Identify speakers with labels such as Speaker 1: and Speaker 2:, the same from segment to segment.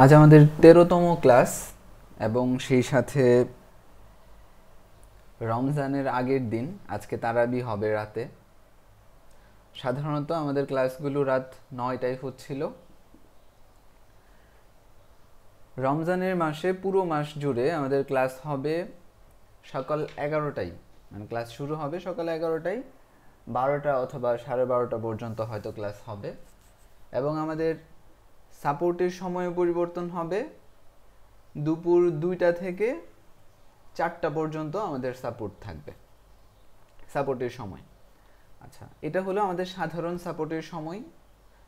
Speaker 1: আজ আমাদের 13তম ক্লাস এবং সেই সাথে রমজানের আগের দিন। আজকে তারাবি হবে রাতে। সাধারণত আমাদের ক্লাসগুলো রাত 9টায় হচ্ছিল। রমজানের মাসে পুরো মাস জুড়ে আমাদের ক্লাস হবে সকাল 11টায়, মানে ক্লাস শুরু হবে সকাল 11টায়, 12টা অথবা 12:30 পর্যন্ত হয়তো ক্লাস হবে। এবং আমাদের সাপোর্টের সময় পরিবর্তন হবে, দুপুর 2টা থেকে 4টা পর্যন্ত আমাদের সাপোর্ট থাকবে, সাপোর্টের সময়। আচ্ছা, এটা হলো আমাদের সাধারণ সাপোর্টের সময়।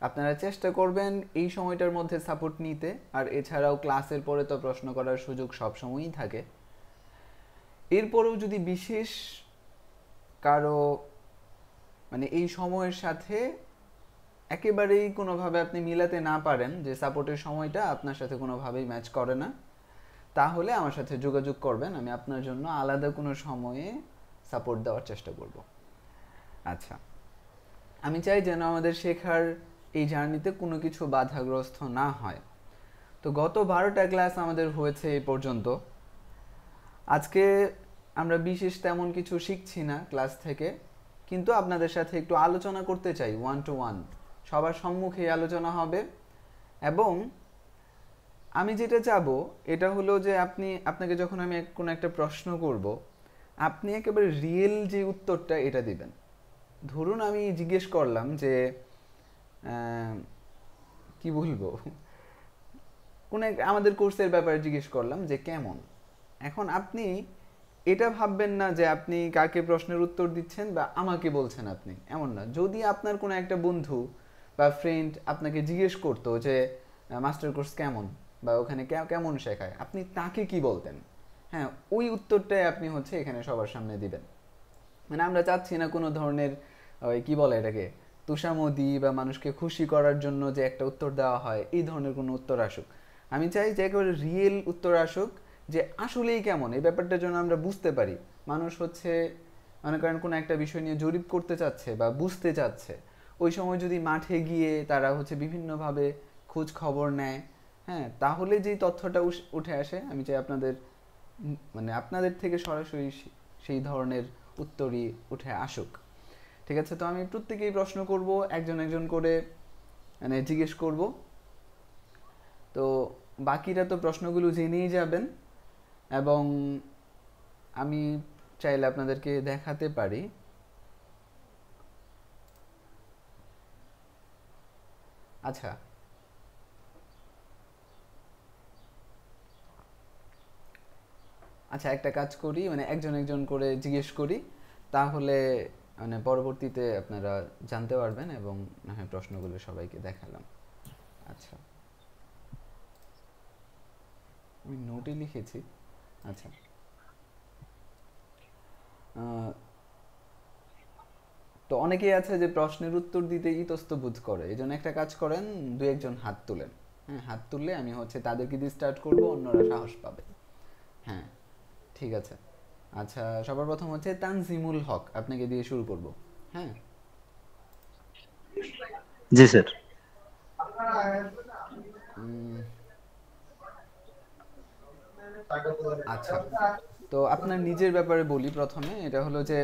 Speaker 1: আপনারা চেষ্টা করবেন এই সময়টার মধ্যে সাপোর্ট নিতে। আর এছাড়াও ক্লাসের পরে তো প্রশ্ন করার সুযোগ সবসময়ই থাকে। এরপরেও যদি বিশেষ কারো মানে এই সময়ের সাথে একেবারেই কোনোভাবে আপনি মিলাতে না পারেন, যে সাপোর্টের সময়টা আপনার সাথে কোনোভাবেই ম্যাচ করে না, তাহলে আমার সাথে যোগাযোগ করবেন। আমি আপনার জন্য আলাদা কোনো সময়ে সাপোর্ট দেওয়ার চেষ্টা করব। আচ্ছা, আমি চাই যেন আমাদের শেখার এই জার্নিতে কোনো কিছু বাধাগ্রস্ত না হয়। তো গত 12টা ক্লাস আমাদের হয়েছে এই পর্যন্ত। আজকে আমরা বিশেষ তেমন কিছু শিখছি না ক্লাস থেকে, কিন্তু আপনাদের সাথে একটু আলোচনা করতে চাই, 1 to 1 সবার সম্মুখে আলোচনা হবে। এবং আমি যেটা চাবো এটা হলো যে আপনাকে যখন আমি কোনো একটা প্রশ্ন করব, আপনি একেবারে রিয়েল যে উত্তরটা এটা দিবেন। ধরুন আমি জিজ্ঞেস করলাম যে কি বলবো, কোনো আমাদের কোর্সের ব্যাপারে জিজ্ঞেস করলাম যে কেমন। এখন আপনি এটা ভাববেন না যে আপনি কাকে প্রশ্নের উত্তর দিচ্ছেন বা আমাকে বলছেন আপনি, এমন না। যদি আপনার কোনো একটা বন্ধু বা ফ্রেন্ড আপনাকে জিজ্ঞেস করতো যে মাস্টার কোর্স কেমন বা ওখানে কেমন শেখায়, আপনি তাকে কি বলতেন? হ্যাঁ, ওই উত্তরটাই আপনি এখানে সবার সামনে দিবেন। মানে আমরা চাচ্ছি না কোনো ধরনের ওই কি বলে এটাকে তুষামদি বা মানুষকে খুশি করার জন্য যে একটা উত্তর দেওয়া হয়, এই ধরনের কোনো উত্তর আসুক। আমি চাই যে একেবারে রিয়েল উত্তর আসুক, যে আসলেই কেমন এই ব্যাপারটার জন্য আমরা বুঝতে পারি। মানুষ মনে করেন কোনো একটা বিষয় নিয়ে জরিপ করতে চাচ্ছে বা বুঝতে চাচ্ছে, ওই সময় যদি মাঠে গিয়ে তারা বিভিন্নভাবে খোঁজ খবর নেয়, হ্যাঁ, তাহলে যেই তথ্যটা উঠে আসে, আমি চাই মানে আপনাদের থেকে সরাসরি সেই ধরনের উত্তরই উঠে আসুক। ঠিক আছে, তো আমি প্রত্যেকেই প্রশ্ন করব, একজন একজন করে মানে জিজ্ঞেস করব। তো বাকিরা তো প্রশ্নগুলো জেনেই যাবেন, এবং আমি চাইলে আপনাদেরকে দেখাতে পারি। আচ্ছা, আচ্ছা, একটা কাজ করি, মানে একজন একজন করে জিজ্ঞেস করি, তাহলে মানে পরবর্তীতে আপনারা জানতে পারবেন, এবং না হয় প্রশ্নগুলো সবাইকে দেখালাম। আচ্ছা, আমি নোটে লিখেছি। আচ্ছা, তো অনেকেই আছে যে প্রশ্নের উত্তর দিতে ইতস্তত করে, এই জন্য একটা কাজ করেন, দু একজন হাত তুলেন। হ্যাঁ, হাত তুললে আমি তাদেরকে দিয়ে স্টার্ট করবো, অন্যরা সাহস পাবে। হ্যাঁ, ঠিক আছে। আচ্ছা, সবার প্রথম তানজিমুল হক, আপনাকে দিয়ে শুরু করব। হ্যাঁ।
Speaker 2: জি স্যার।
Speaker 1: উম, আচ্ছা, তো আপনার নিজের ব্যাপারে বলি প্রথমে। এটা হলো যে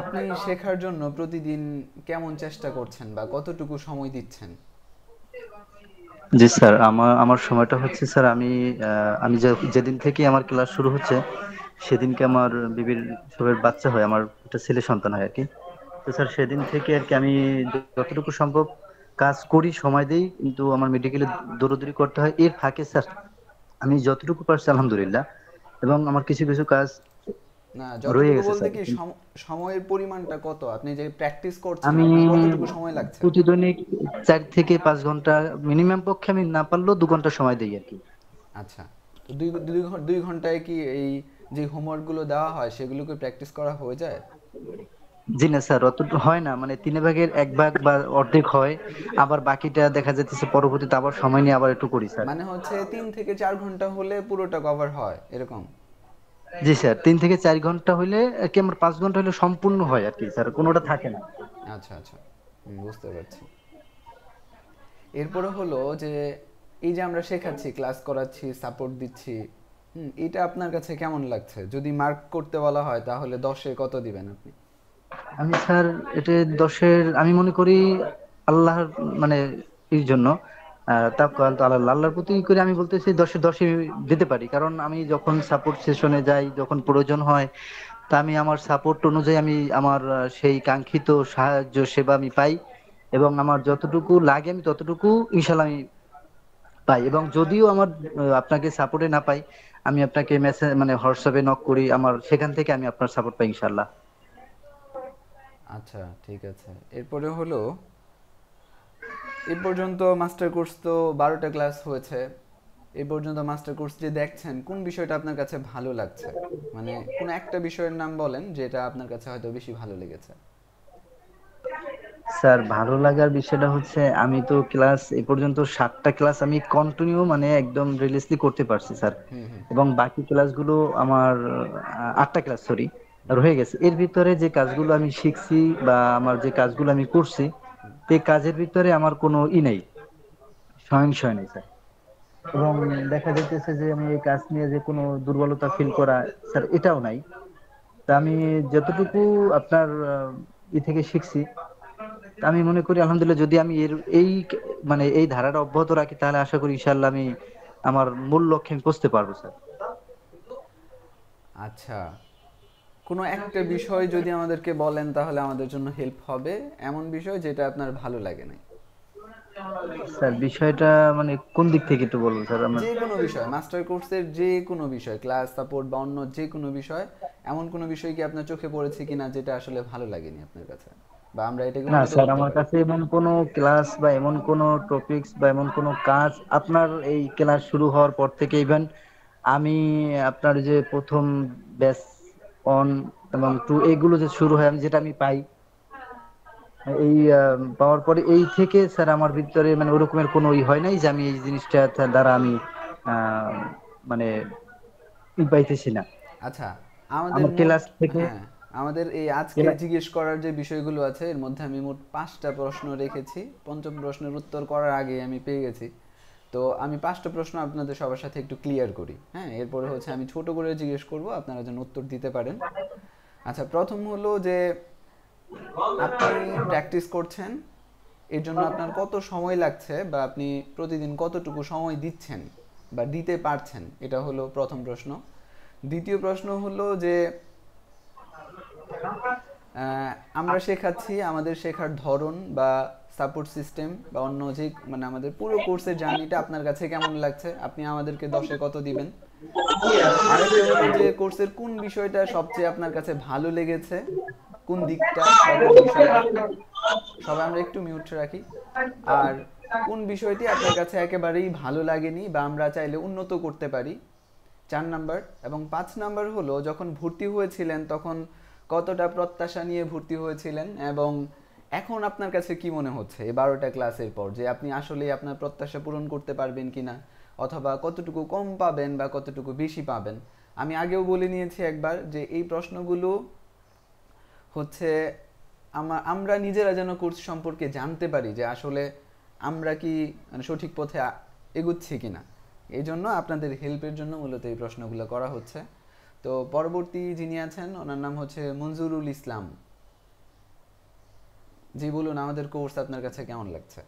Speaker 1: আপনি শেখার জন্য প্রতিদিন কেমন চেষ্টা করছেন বা কতটুকু সময় দিচ্ছেন?
Speaker 2: জি স্যার, আমার আমার সময়টা হচ্ছে স্যার, আমি যেদিন থেকে আমার ক্লাস শুরু হচ্ছে সেদিনকে আমার বিবির সবের বাচ্চা হয়, আমার একটা ছেলে সন্তান হয় আর কি। তো স্যার সেদিন থেকে আর কি আমি যতটুকু সম্ভব কাজ করি, সময় দেই, কিন্তু আমার মেডিকেলে দৌড়াদৌড়ি করতে হয়। এর ফাঁকে স্যার আমি যতটুকু পারছি আলহামদুলিল্লাহ, এবং আমার কিছু কিছু কাজ
Speaker 1: না,
Speaker 2: রয়ে
Speaker 1: যতটুকু
Speaker 2: গেছে
Speaker 1: বলতে
Speaker 2: স্যার।
Speaker 1: কি সময়ের পরিমাণটা কত? আপনি যে প্র্যাকটিস করছেন,
Speaker 2: আমি
Speaker 1: আপনার কতটুকু সময় লাগছে?
Speaker 2: প্রতিদিনই 4 থেকে 5 ঘন্টা, মিনিমাম পক্ষে আমি না পারলেও 2 ঘন্টা সময় দিই আর কি।
Speaker 1: আচ্ছা, তো 2 ঘন্টায় কি এই যে হোমওয়ার্কগুলো দেওয়া হয় সেগুলোকে প্র্যাকটিস করা হয়ে যায়?
Speaker 2: জি না স্যার, অতটুকু হয় না, মানে 3 ভাগের 1 ভাগ বা অর্ধেক হয়, আবার বাকিটা দেখা যাচ্ছে পরবর্তীতে আবার সময় নিয়ে আবার একটু করি স্যার।
Speaker 1: মানে 3 থেকে 4 ঘন্টা হলে পুরোটা কভার হয় এরকম?
Speaker 2: জি স্যার, 3 থেকে 4 ঘন্টা হলে আর কি, আমার 5 ঘন্টা হলে সম্পূর্ণ হয় আর কি স্যার, কোনোটা থাকে না।
Speaker 1: আচ্ছা, আচ্ছা, বুঝতে পারছি। এরপরে হলো যে এই যে আমরা শেখাচ্ছি, ক্লাস করাচ্ছি, সাপোর্ট দিচ্ছি, এটা আপনার কাছে কেমন লাগছে? যদি মার্ক করতে বলা হয় তাহলে 10-এ কত দিবেন আপনি?
Speaker 2: আমি স্যার এটা 10-এর আমি মনে করি আল্লাহর মানে এর জন্য তাওয়াক্কাল তো আল্লাহ, আল্লাহর প্রতি করে আমি বলতেছি 10-এ 10 দিতে পারি। কারণ আমি যখন সাপোর্ট সেশনে যাই, যখন প্রয়োজন হয়, তা আমি আমার সাপোর্ট অনুযায়ী আমি আমার সেই কাঙ্ক্ষিত সাহায্য সেবা আমি পাই, এবং আমার যতটুকু লাগে আমি ততটুকু ইনশাল্লাহ আমি পাই। এবং যদিও আমার আপনাকে সাপোর্টে না পাই, আমি আপনাকে মেসেজ মানে হোয়াটসঅ্যাপে নক করি, আমার সেখান থেকে আমি আপনার সাপোর্ট পাই ইনশাল্লাহ।
Speaker 1: আচ্ছা, ঠিক আছে। এরপরে হলো, এ পর্যন্ত মাস্টার কোর্স তো 12টা ক্লাস হয়েছে। এ পর্যন্ত মাস্টার কোর্স যে দেখছেন, কোন বিষয়টা আপনার কাছে ভালো লাগছে? মানে কোন একটা বিষয়ের নাম বলেন যেটা আপনার কাছে হয়তো বেশি ভালো লেগেছে।
Speaker 2: স্যার ভালো লাগার বিষয়টা হচ্ছে আমি তো ক্লাস এ পর্যন্ত 7টা ক্লাস আমি কন্টিনিউ মানে একদম রিলিজলি করতে পারছি স্যার।
Speaker 1: হুম, হুম।
Speaker 2: এবং বাকি ক্লাসগুলো আমার 8টা ক্লাস সরি রয়ে গেছে। এর ভিতরে যে কাজগুলো আমি শিখছি বা আমার যে কাজগুলো আমি করছি, এই কাজের ভিতরে আমার কোনো নেই, সংশয় নেই স্যার। এবং দেখা যাইতেছে যে আমি এই কাজ নিয়ে যে কোনো দুর্বলতা ফিল করা, স্যার এটাও নাই। তা আমি যতটুকু আপনার থেকে শিখছি, তা আমি মনে করি আলহামদুলিল্লাহ যদি আমি এই মানে এই ধারাটা অব্যাহত রাখি, তাহলে আশা করি ইনশাআল্লাহ আমি আমার মূল লক্ষ্যে আমি পৌঁছতে পারবো স্যার।
Speaker 1: আচ্ছা, কোনো একটা বিষয় যদি আমাদেরকে বলেন তাহলে আমাদের জন্য হেল্প হবে, এমন বিষয় যেটা আপনার ভালো লাগে নাই।
Speaker 2: স্যার বিষয়টা মানে কোন দিক থেকে একটু বলুন স্যার আমার।
Speaker 1: যে কোনো বিষয়, মাস্টার কোর্সের যে কোনো বিষয়, ক্লাস সাপোর্ট বা অন্য যে কোনো বিষয়, এমন কোনো বিষয় কি আপনার চোখে পড়েছে কিনা যেটা আসলে ভালো লাগেনি আপনার কাছে, বা আমরা এটাকে
Speaker 2: না
Speaker 1: উন্নত
Speaker 2: স্যার,
Speaker 1: করতে
Speaker 2: আমার
Speaker 1: পারি?
Speaker 2: কাছে এমন কোনো ক্লাস বা এমন কোনো টপিকস বা এমন কোনো কাজ আপনার এই ক্লাস শুরু হওয়ার পর থেকে ইভেন আমি আপনার যে প্রথম ব্যাচ 1 এবং 2 এগুলো যে শুরু হয়, আমি যেটা আমি পাই এই পাওয়ার পরে এই থেকে স্যার আমার ভিতরে মানে ওরকমের কোনো হয় নাই যে আমি এই জিনিসটা দ্বারা আমি আহ, মানে পাইতেছি না
Speaker 1: আচ্ছা, আমাদের
Speaker 2: আমার
Speaker 1: মোট,
Speaker 2: ক্লাস থেকে।
Speaker 1: হ্যাঁ, আমাদের এই আজকে জিজ্ঞেস করার যে বিষয়গুলো আছে এর মধ্যে আমি মোট 5টা প্রশ্ন রেখেছি। পঞ্চম প্রশ্নের উত্তর করার আগে আমি পেয়ে গেছি। তো আমি 5টা প্রশ্ন আপনাদের সবার সাথে একটু ক্লিয়ার করি, হ্যাঁ? এরপরে হচ্ছে আমি ছোট করে জিজ্ঞেস করব, আপনারা যেন উত্তর দিতে পারেন। আচ্ছা, প্রথম হলো যে আপনি প্র্যাকটিস করছেন, এর জন্য আপনার কত সময় লাগছে, বা আপনি প্রতিদিন কতটুকু সময় দিচ্ছেন বা দিতে পারছেন, এটা হলো প্রথম প্রশ্ন। দ্বিতীয় প্রশ্ন হলো যে আমরা শেখাচ্ছি, আমাদের শেখার ধরন বা সাপোর্ট সিস্টেম বা অন্য যে মানে আমাদের পুরো কোর্সের জার্নিটা আপনার কাছে কেমন লাগছে, আপনি আমাদেরকে 10-এ কত দিবেন? আরেকটা হলো যে কোর্সের কোন বিষয়টা সবচেয়ে আপনার কাছে ভালো লেগেছে, কোন দিকটা বা কোন বিষয়টা, সবাই আমরা একটু মিউট রাখি। আর কোন বিষয়টি আপনার কাছে একেবারেই ভালো লাগেনি বা আমরা চাইলে উন্নত করতে পারি, 4 নাম্বার। এবং 5 নাম্বার হলো যখন ভর্তি হয়েছিলেন তখন কতটা প্রত্যাশা নিয়ে ভর্তি হয়েছিলেন, এবং এখন আপনার কাছে কি মনে হচ্ছে এই 12টা ক্লাসের পর যে আপনি আসলে আপনার প্রত্যাশা পূরণ করতে পারবেন কিনা, অথবা কতটুকু কম পাবেন বা কতটুকু বেশি পাবেন। আমি আগেও বলে নিয়েছি একবার যে এই প্রশ্নগুলো হচ্ছে আমরা নিজেরা যেন কোর্স সম্পর্কে জানতে পারি যে আসলে আমরা কি মানে সঠিক পথে এগুচ্ছি কিনা। এই জন্য আপনাদের হেল্পের জন্য মূলত এই প্রশ্নগুলো করা হচ্ছে। তো পরবর্তী যিনি আছেন ওনার নাম হচ্ছে মঞ্জুরুল ইসলাম। জি বলুন, আমাদের কোর্স আপনার কাছে কেমন লাগছে?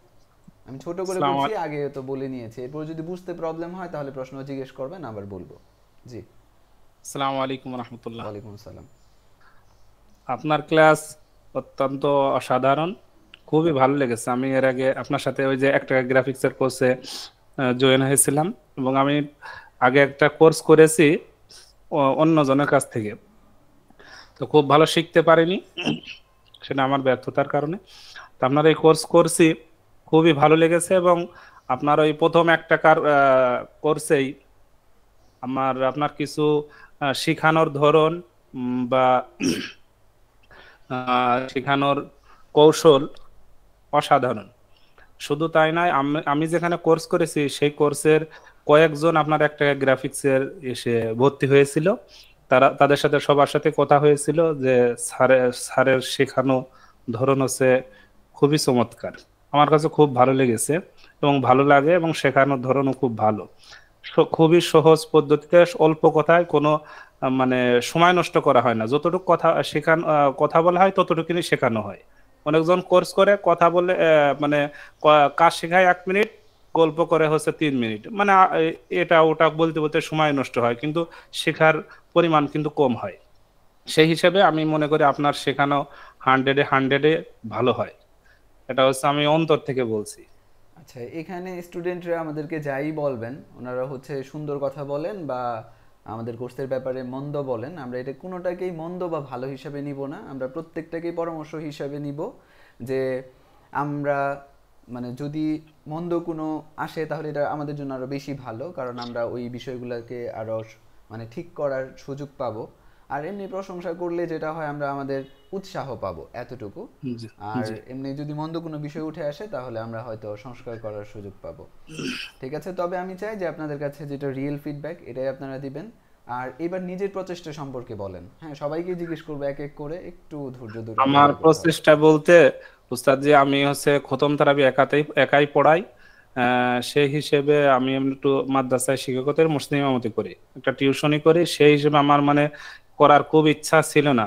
Speaker 1: আমি ছোট করে
Speaker 3: আসসালামু
Speaker 1: করছি,
Speaker 3: আলাইকুম।
Speaker 1: আগে তো বলে নিয়েছি, এরপর যদি বুঝতে প্রবলেম হয় তাহলে প্রশ্ন জিজ্ঞেস করবেন, আবার বলবো। জি।
Speaker 3: আসসালামু আলাইকুম রহমতুল্লাহ।
Speaker 1: ওয়ালাইকুম আসসালাম।
Speaker 3: আপনার ক্লাস অত্যন্ত অসাধারণ, খুবই ভালো লেগেছে। আমি এর আগে আপনার সাথে ওই যে একটা গ্রাফিক্সের কোর্সে জয়েন হয়েছিলাম, এবং আমি আগে একটা কোর্স করেছি অন্য জনের কাছ থেকে। তো খুব ভালো শিখতে পারিনি, সেটা আমার ব্যর্থতার কারণে। তো আপনার এই কোর্স করছি, খুবই ভালো লেগেছে। এবং আপনার ওই প্রথম একটা কোর্সেই আপনার কিছু শিখানোর ধরন বা শেখানোর কৌশল অসাধারণ। শুধু তাই নয়, আমি যেখানে কোর্স করেছি সেই কোর্সের কয়েকজন আপনার একটা গ্রাফিক্সের এসে ভর্তি হয়েছিল। তাদের সাথে সবার সাথে কথা হয়েছিল যে স্যারের শেখানো ধরন হচ্ছে খুবই চমৎকার। আমার কাছে খুব ভালো লেগেছে এবং ভালো লাগে, এবং শেখানোর ধরনও খুব ভালো। খুবই সহজ পদ্ধতিতে অল্প কথায় কোনো মানে সময় নষ্ট করা হয় না। যতটুকু কথা বলা হয় ততটুকুনি শেখানো হয়। অনেকজন কোর্স করে কথা বলে মানে কাজ শেখায় 1 মিনিট, গল্প করে হচ্ছে 3 মিনিট, মানে এটা ওটা বলতে বলতে সময় নষ্ট হয়, কিন্তু শেখার পরিমাণ কিন্তু কম হয়। সেই হিসেবে আমি মনে করি আপনার শেখানো 100-এ ভালো হয়। এটা হচ্ছে আমি অন্তর থেকে বলছি।
Speaker 1: আচ্ছা, এখানে স্টুডেন্টরা আমাদেরকে যাই বলবেন, ওনারা হচ্ছে সুন্দর কথা বলেন বা আমাদের কোর্সের ব্যাপারে মন্দ বলেন, আমরা এটা কোনোটাকেই মন্দ বা ভালো হিসাবে নিব না, আমরা প্রত্যেকটাকেই পরামর্শ হিসাবে নিব। যে আমরা মানে যদি মন্দ কোনো আসে তাহলে এটা আমাদের জন্য আরো বেশি ভালো, কারণ আমরা ওই বিষয়গুলোকে আরো মানে ঠিক করার সুযোগ পাবো। আর এমনি প্রশংসা করলে যেটা হয়, আমরা আমাদের উৎসাহ পাবো এতটুকু।
Speaker 3: জি
Speaker 1: আর
Speaker 3: জি।
Speaker 1: এমনি যদি মন্দ কোনো বিষয় উঠে আসে তাহলে আমরা হয়তো সংস্কার করার সুযোগ পাবো। ঠিক আছে, তবে আমি চাই যে আপনাদের কাছে যেটা রিয়েল ফিডব্যাক এটাই আপনারা দিবেন। আর এবার নিজের প্রচেষ্টা সম্পর্কে বলেন। হ্যাঁ, সবাইকে জিজ্ঞেস করবো এক এক করে, একটু ধৈর্য ধরে
Speaker 3: আমার
Speaker 1: অপেক্ষা করতে হবে।
Speaker 3: প্রচেষ্টা বলতে উস্তাদ জি, আমি হচ্ছে খতম তারাবি একাই পড়াই। সেই হিসেবে আমি একটু মাদ্রাসায় শিক্ষকতার মুসলিম ইমামতি করি, একটা টিউশনি করি। সেই হিসেবে আমার মানে করার খুব ইচ্ছা ছিল না,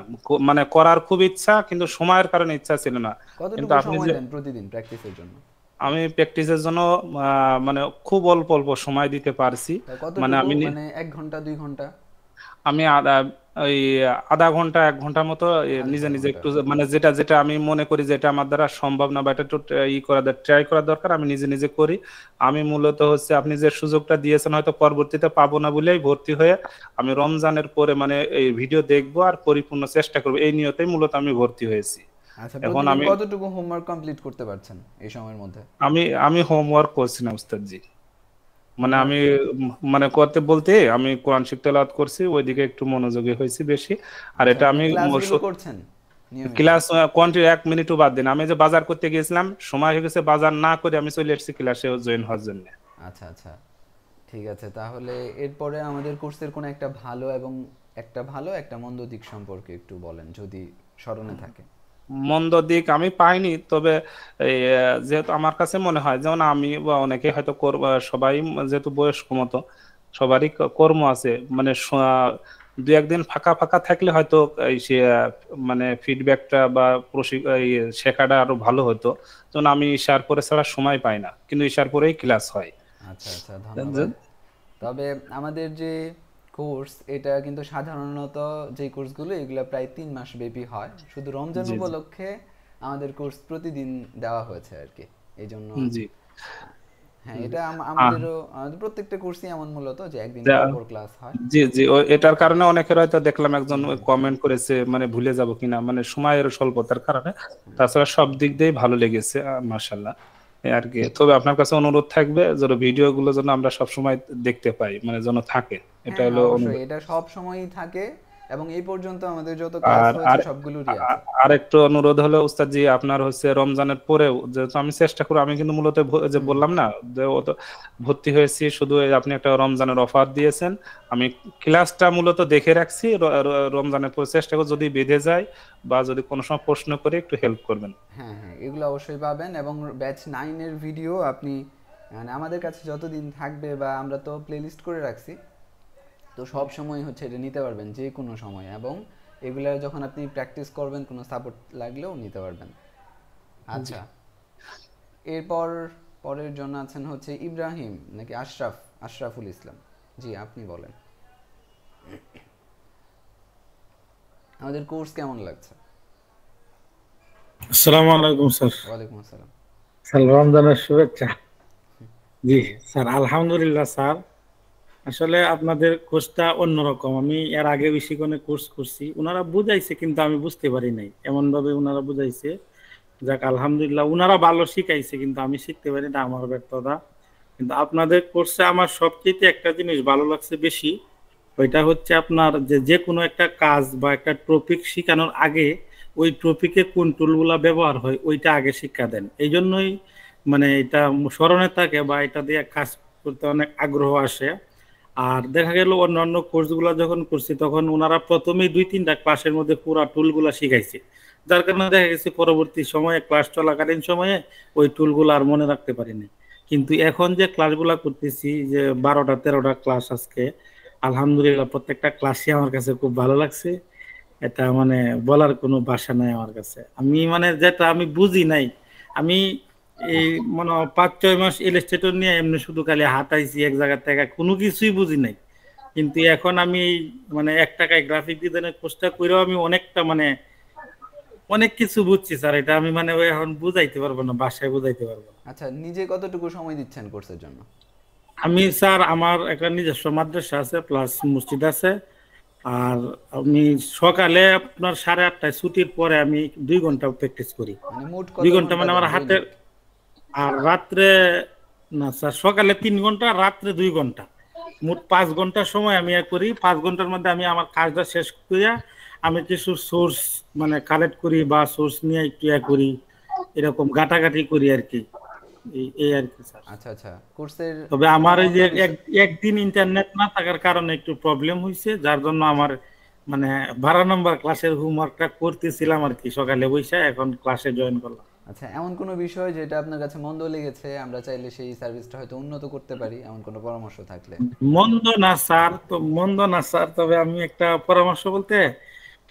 Speaker 3: মানে করার খুব ইচ্ছা, কিন্তু সময়ের কারণে ইচ্ছা ছিল না। কিন্তু
Speaker 1: কতটুকু
Speaker 3: আপনি
Speaker 1: সময়
Speaker 3: যে,
Speaker 1: দেন প্রতিদিন প্র্যাকটিসের জন্য?
Speaker 3: আমি প্র্যাকটিসের জন্য মানে খুব অল্প অল্প সময় দিতে পারছি।
Speaker 1: তা
Speaker 3: মানে
Speaker 1: কতটুকু,
Speaker 3: আমি
Speaker 1: মানে 1 ঘন্টা 2 ঘন্টা?
Speaker 3: আমি ওই আধা ঘন্টা 1 ঘন্টার মতো
Speaker 1: আধা
Speaker 3: নিজে নিজে
Speaker 1: ঘন্টা
Speaker 3: একটু মানে যেটা যেটা আমি মনে করি যেটা আমার দ্বারা সম্ভব না বা এটা একটু ট্রাই করা দরকার, আমি নিজে নিজে করি। আমি মূলত হচ্ছে আপনি যে সুযোগটা দিয়েছেন হয়তো পরবর্তীতে পাবো না বলেই ভর্তি হয়ে আমি রমজানের পরে মানে এই ভিডিও দেখবো আর পরিপূর্ণ চেষ্টা করবো, এই নিয়তেই মূলত আমি ভর্তি হয়েছি।
Speaker 1: আচ্ছা,
Speaker 3: এখন
Speaker 1: প্রতিদিন
Speaker 3: আমি
Speaker 1: কতটুকু হোমওয়ার্ক কমপ্লিট করতে পারছেন এই সময়ের মধ্যে?
Speaker 3: আমি আমি হোমওয়ার্ক করছি না উস্তাদ জি। মানে
Speaker 1: হোমওয়ার্ক?
Speaker 3: আমি মানে করতে বলতে আমি কোরআন শিখ তেলাওয়াত করছি, ওইদিকে একটু মনোযোগী হয়েছি বেশি। আর
Speaker 1: আচ্ছা,
Speaker 3: এটা
Speaker 1: মানে
Speaker 3: আমি
Speaker 1: ক্লাসগুলো করছেন নিয়মিত?
Speaker 3: ক্লাস কন্টিনিউ 1 মিনিটও বাদ দিন। আমি যে বাজার করতে গিয়েছিলাম, সময় হয়ে গেছে, বাজার না করে আমি চলে এসেছি ক্লাসে জয়েন হওয়ার জন্য।
Speaker 1: আচ্ছা আচ্ছা, ঠিক আছে। তাহলে এরপরে আমাদের কোর্সের কোনো একটা ভালো এবং একটা মন্দ দিক সম্পর্কে একটু বলেন যদি স্মরণে থাকে।
Speaker 3: মন্দ দিক আমি পাইনি, তবে এই, যেহেতু আমার কাছে মনে হয় যেমন আমি বা অনেকে হয়তো সবাই যেহেতু বয়স্ক মতো সবারই কর্ম আছে, মানে 2-1 দিন ফাঁকা ফাঁকা থাকলে হয়তো এই মানে ফিডব্যাকটা বা এই শেখাটা আরো ভালো হতো। যেমন আমি ঈশার পরে ছাড়া সময় পাই না, কিন্তু ঈশার পরেই ক্লাস হয়।
Speaker 1: আচ্ছা আচ্ছা, ধন্যবাদ। তবে আমাদের যে কোর্স এটা কিন্তু সাধারণত যে কোর্সগুলো এগুলো প্রায় 3 মাস ব্যাপী হয়, শুধু রমজান
Speaker 3: জি জি
Speaker 1: উপলক্ষে আমাদের কোর্স প্রতিদিন দেওয়া হয়েছে আর কি, এই জন্য।
Speaker 3: জি।
Speaker 1: হ্যাঁ, এটা
Speaker 3: আহ,
Speaker 1: আমাদের প্রত্যেকটা কোর্সই এমন মূলত যে একদিন পর
Speaker 3: যা-
Speaker 1: পর ক্লাস হয়।
Speaker 3: জি জি, এটার কারণে অনেকের হয়তো দেখলাম একজন কমেন্ট করেছে মানে ভুলে যাব কিনা, মানে সময়ের স্বল্পতার কারণে। তাছাড়া সব দিক দিয়ে ভালো লেগেছে, মাশাল্লাহ। এই আর কি, তবে আপনার কাছে অনুরোধ থাকবে যেন ভিডিও গুলো যেন আমরা সব সময় দেখতে পাই, মানে যেন থাকে, এটা
Speaker 1: হ্যাঁ
Speaker 3: হলো
Speaker 1: অবশ্যই,
Speaker 3: অনুরোধ।
Speaker 1: এটা সব সময়ই থাকে এবং এই পর্যন্ত আমাদের যত ক্লাস
Speaker 3: আর
Speaker 1: হয়েছে
Speaker 3: আর
Speaker 1: সবগুলোরই আছে।
Speaker 3: আরেকটু অনুরোধ হলো উস্তাদ জি, আপনার হচ্ছে রমজানের পরেও যেহেতু আমি চেষ্টা করি, আমি কিন্তু মূলত যে
Speaker 1: হুম।
Speaker 3: বললাম না যে ভর্তি হয়েছি শুধু এই আপনি একটা রমজানের অফার দিয়েছেন, আমি ক্লাসটা মূলত দেখে রাখছি। রমজানের পরে চেষ্টা করি যদি বেঁধে যায় বা যদি কোনো সময় প্রশ্ন করে একটু হেল্প করবেন।
Speaker 1: হ্যাঁ হ্যাঁ, এগুলো অবশ্যই পাবেন এবং ব্যাচ 9 এর ভিডিও আপনি মানে আমাদের কাছে যতদিন থাকবে বা আমরা তো প্লেলিস্ট করে রাখছি, তো সব সময় হচ্ছে এটা নিতে পারবেন যে কোনো সময়, এবং এগুলা যখন আপনি প্র্যাকটিস করবেন কোনো সাপোর্ট লাগলেও নিতে পারবেন।
Speaker 3: জি।
Speaker 1: আচ্ছা, এরপর পরের জন্য আছেন হচ্ছে ইব্রাহিম নাকি আশরাফুল ইসলাম। জি, আপনি বলেন আমাদের কোর্স কেমন লাগছে?
Speaker 4: আসসালামু আলাইকুম স্যার।
Speaker 1: ওয়ালাইকুম আসসালাম।
Speaker 4: স্যার রমজানের শুভেচ্ছা। জি
Speaker 1: জি।
Speaker 4: স্যার, আলহামদুলিল্লাহ স্যার। আসলে আপনাদের কোর্সটা অন্যরকম। আমি এর আগে ইশিকনে কোর্স করছি, ওনারা বুঝাইছে কিন্তু আমি বুঝতে পারি নাই, এমন ভাবে ওনারা বুঝাইছে। যাক আলহামদুলিল্লাহ, ওনারা ভালো শিখাইছে কিন্তু আমি শিখতে পারি না, আমার ব্যর্থতা। কিন্তু আপনাদের কোর্সে আমার সবচেয়ে একটা জিনিস ভালো লাগছে বেশি, ওইটা হচ্ছে আপনার যে যে কোনো একটা কাজ বা একটা টপিক শেখানোর আগে ওই টপিকে কোন টুলগুলা ব্যবহার হয় ওইটা আগে শিক্ষা দেন। এই জন্যই মানে এটা স্মরণে থাকে বা এটা দিয়ে কাজ করতে অনেক আগ্রহ আসে। আর দেখা গেল অন্যান্য কোর্সগুলো যখন করছি তখন ওনারা প্রথমেই 2-3টা ক্লাসের মধ্যে পুরা টুলগুলা শিখাইছে, যার কারণে দেখা গেছে পরবর্তী সময়ে ক্লাস চলাকালীন সময়ে ওই টুলগুলো আর মনে রাখতে পারিনি। কিন্তু এখন যে ক্লাসগুলা করতেছি, যে 12টা 13টা ক্লাস আজকে, আলহামদুলিল্লাহ প্রত্যেকটা ক্লাসই আমার কাছে খুব ভালো লাগছে। এটা মানে বলার কোনো ভাষা নাই আমার কাছে। আমি মানে যেটা আমি বুঝি নাই, আমি এই মনে হয় 5-6 মাস ইলাস্ট্রেটর নিয়ে এমনি শুধু খালি হাঁটাইছি এক জায়গা থেকে, কোনো কিছুই বুঝি নাই। কিন্তু এখন আমি মানে 1 টাকায় গ্রাফিক ডিজাইনের কোর্সটা কইরাও আমি অনেকটা মানে অনেক কিছু বুঝছি স্যার। এটা আমি মানে ওই এখন বুঝাইতে পারবো না, ভাষায় বুঝাইতে পারবো না।
Speaker 1: আচ্ছা, নিজে কতটুকু সময় দিচ্ছেন কোর্সের জন্য?
Speaker 4: আমি স্যার আমার একটা নিজস্ব মাদ্রাসা আছে প্লাস মসজিদ আছে। আর আমি সকালে আপনার 8:30টায় ছুটির পরে আমি 2 ঘন্টা প্র্যাকটিস করি।
Speaker 1: মানে মোট
Speaker 4: 2
Speaker 1: কত
Speaker 4: ঘন্টা
Speaker 1: ঘন্টা
Speaker 4: মানে
Speaker 1: দেন
Speaker 4: আমার হাতের।
Speaker 1: দৈনিক?
Speaker 4: আর রাত্রে না স্যার, সকালে 3 ঘন্টা, রাত্রে 2 ঘন্টা, মোট 5 ঘন্টা সময় আমি করি। 5 ঘন্টার মধ্যে আমি আমার কাজটা শেষ করিয়া আমি কিছু সোর্স মানে কালেক্ট করি বা সোর্স নিয়ে একটু করি, এরকম ঘাটাঘাটি করি আর কি। এই আর কি স্যার।
Speaker 1: আচ্ছা আচ্ছা, কোর্সের
Speaker 4: তবে আমার এই
Speaker 1: অন্য
Speaker 4: যে
Speaker 1: বিষয়।
Speaker 4: একদিন ইন্টারনেট না থাকার কারণে একটু প্রবলেম হয়েছে, যার জন্য আমার মানে 12 নম্বর ক্লাসের হোমওয়ার্কটা করতেছিলাম আর কি, সকালে বসে এখন ক্লাসে জয়েন করলাম।
Speaker 1: আচ্ছা, এমন কোনো বিষয় যেটা আপনার কাছে মন্দ লেগেছে, আমরা চাইলে সেই সার্ভিসটা হয়তো উন্নত করতে পারি, এমন কোনো পরামর্শ থাকলে?
Speaker 4: মন্দ না স্যার, তো মন্দ না স্যার, তবে আমি একটা পরামর্শ বলতে,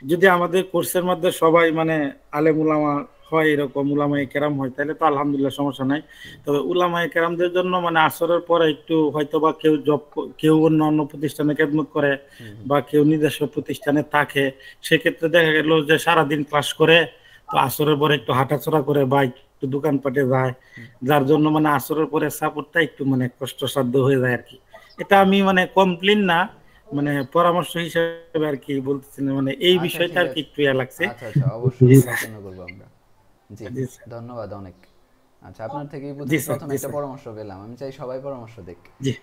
Speaker 4: যদি আমাদের কোর্সের মধ্যে সবাই মানে আলেম উলামা হয়, এরকম উলামায়ে কেরাম হয়, তাহলে তো আলহামদুলিল্লাহ সমস্যা নাই। তবে উলামায়ে কেরামদের জন্য মানে আসরের পরে একটু হয়তো বা কেউ কেউ অন্য অন্য প্রতিষ্ঠানে খেদমত করে বা কেউ নিজস্ব প্রতিষ্ঠানে থাকে, সেক্ষেত্রে দেখা গেল যে সারাদিন ক্লাস করে, তো আসরের পরে একটু হাঁটাচলা করে বা একটু দোকানপাটে যায়, যার জন্য মানে আসরের পরে সাপোর্টটা একটু মানে কষ্টসাধ্য হয়ে যায় আর কি। এটা আমি মানে কমপ্লেন না, মানে পরামর্শ হিসেবে আর কি বলতেছি না, মানে এই
Speaker 1: আচ্ছা
Speaker 4: বিষয়টা
Speaker 1: ঠিক
Speaker 4: আর কি
Speaker 1: আছে।
Speaker 4: একটু লাগছে।
Speaker 1: আচ্ছা আচ্ছা, অবশ্যই
Speaker 4: জি স্যার।
Speaker 1: বিবেচনা করবো আমরা। জি,
Speaker 4: জি স্যার।
Speaker 1: ধন্যবাদ অনেক। আচ্ছা, আপনার থেকেই
Speaker 4: জি
Speaker 1: বোধহয়
Speaker 4: স্যার।
Speaker 1: প্রথম
Speaker 4: জি
Speaker 1: একটা
Speaker 4: স্যার।
Speaker 1: পরামর্শ পেলাম, আমি চাই সবাই পরামর্শ দিক।
Speaker 4: জি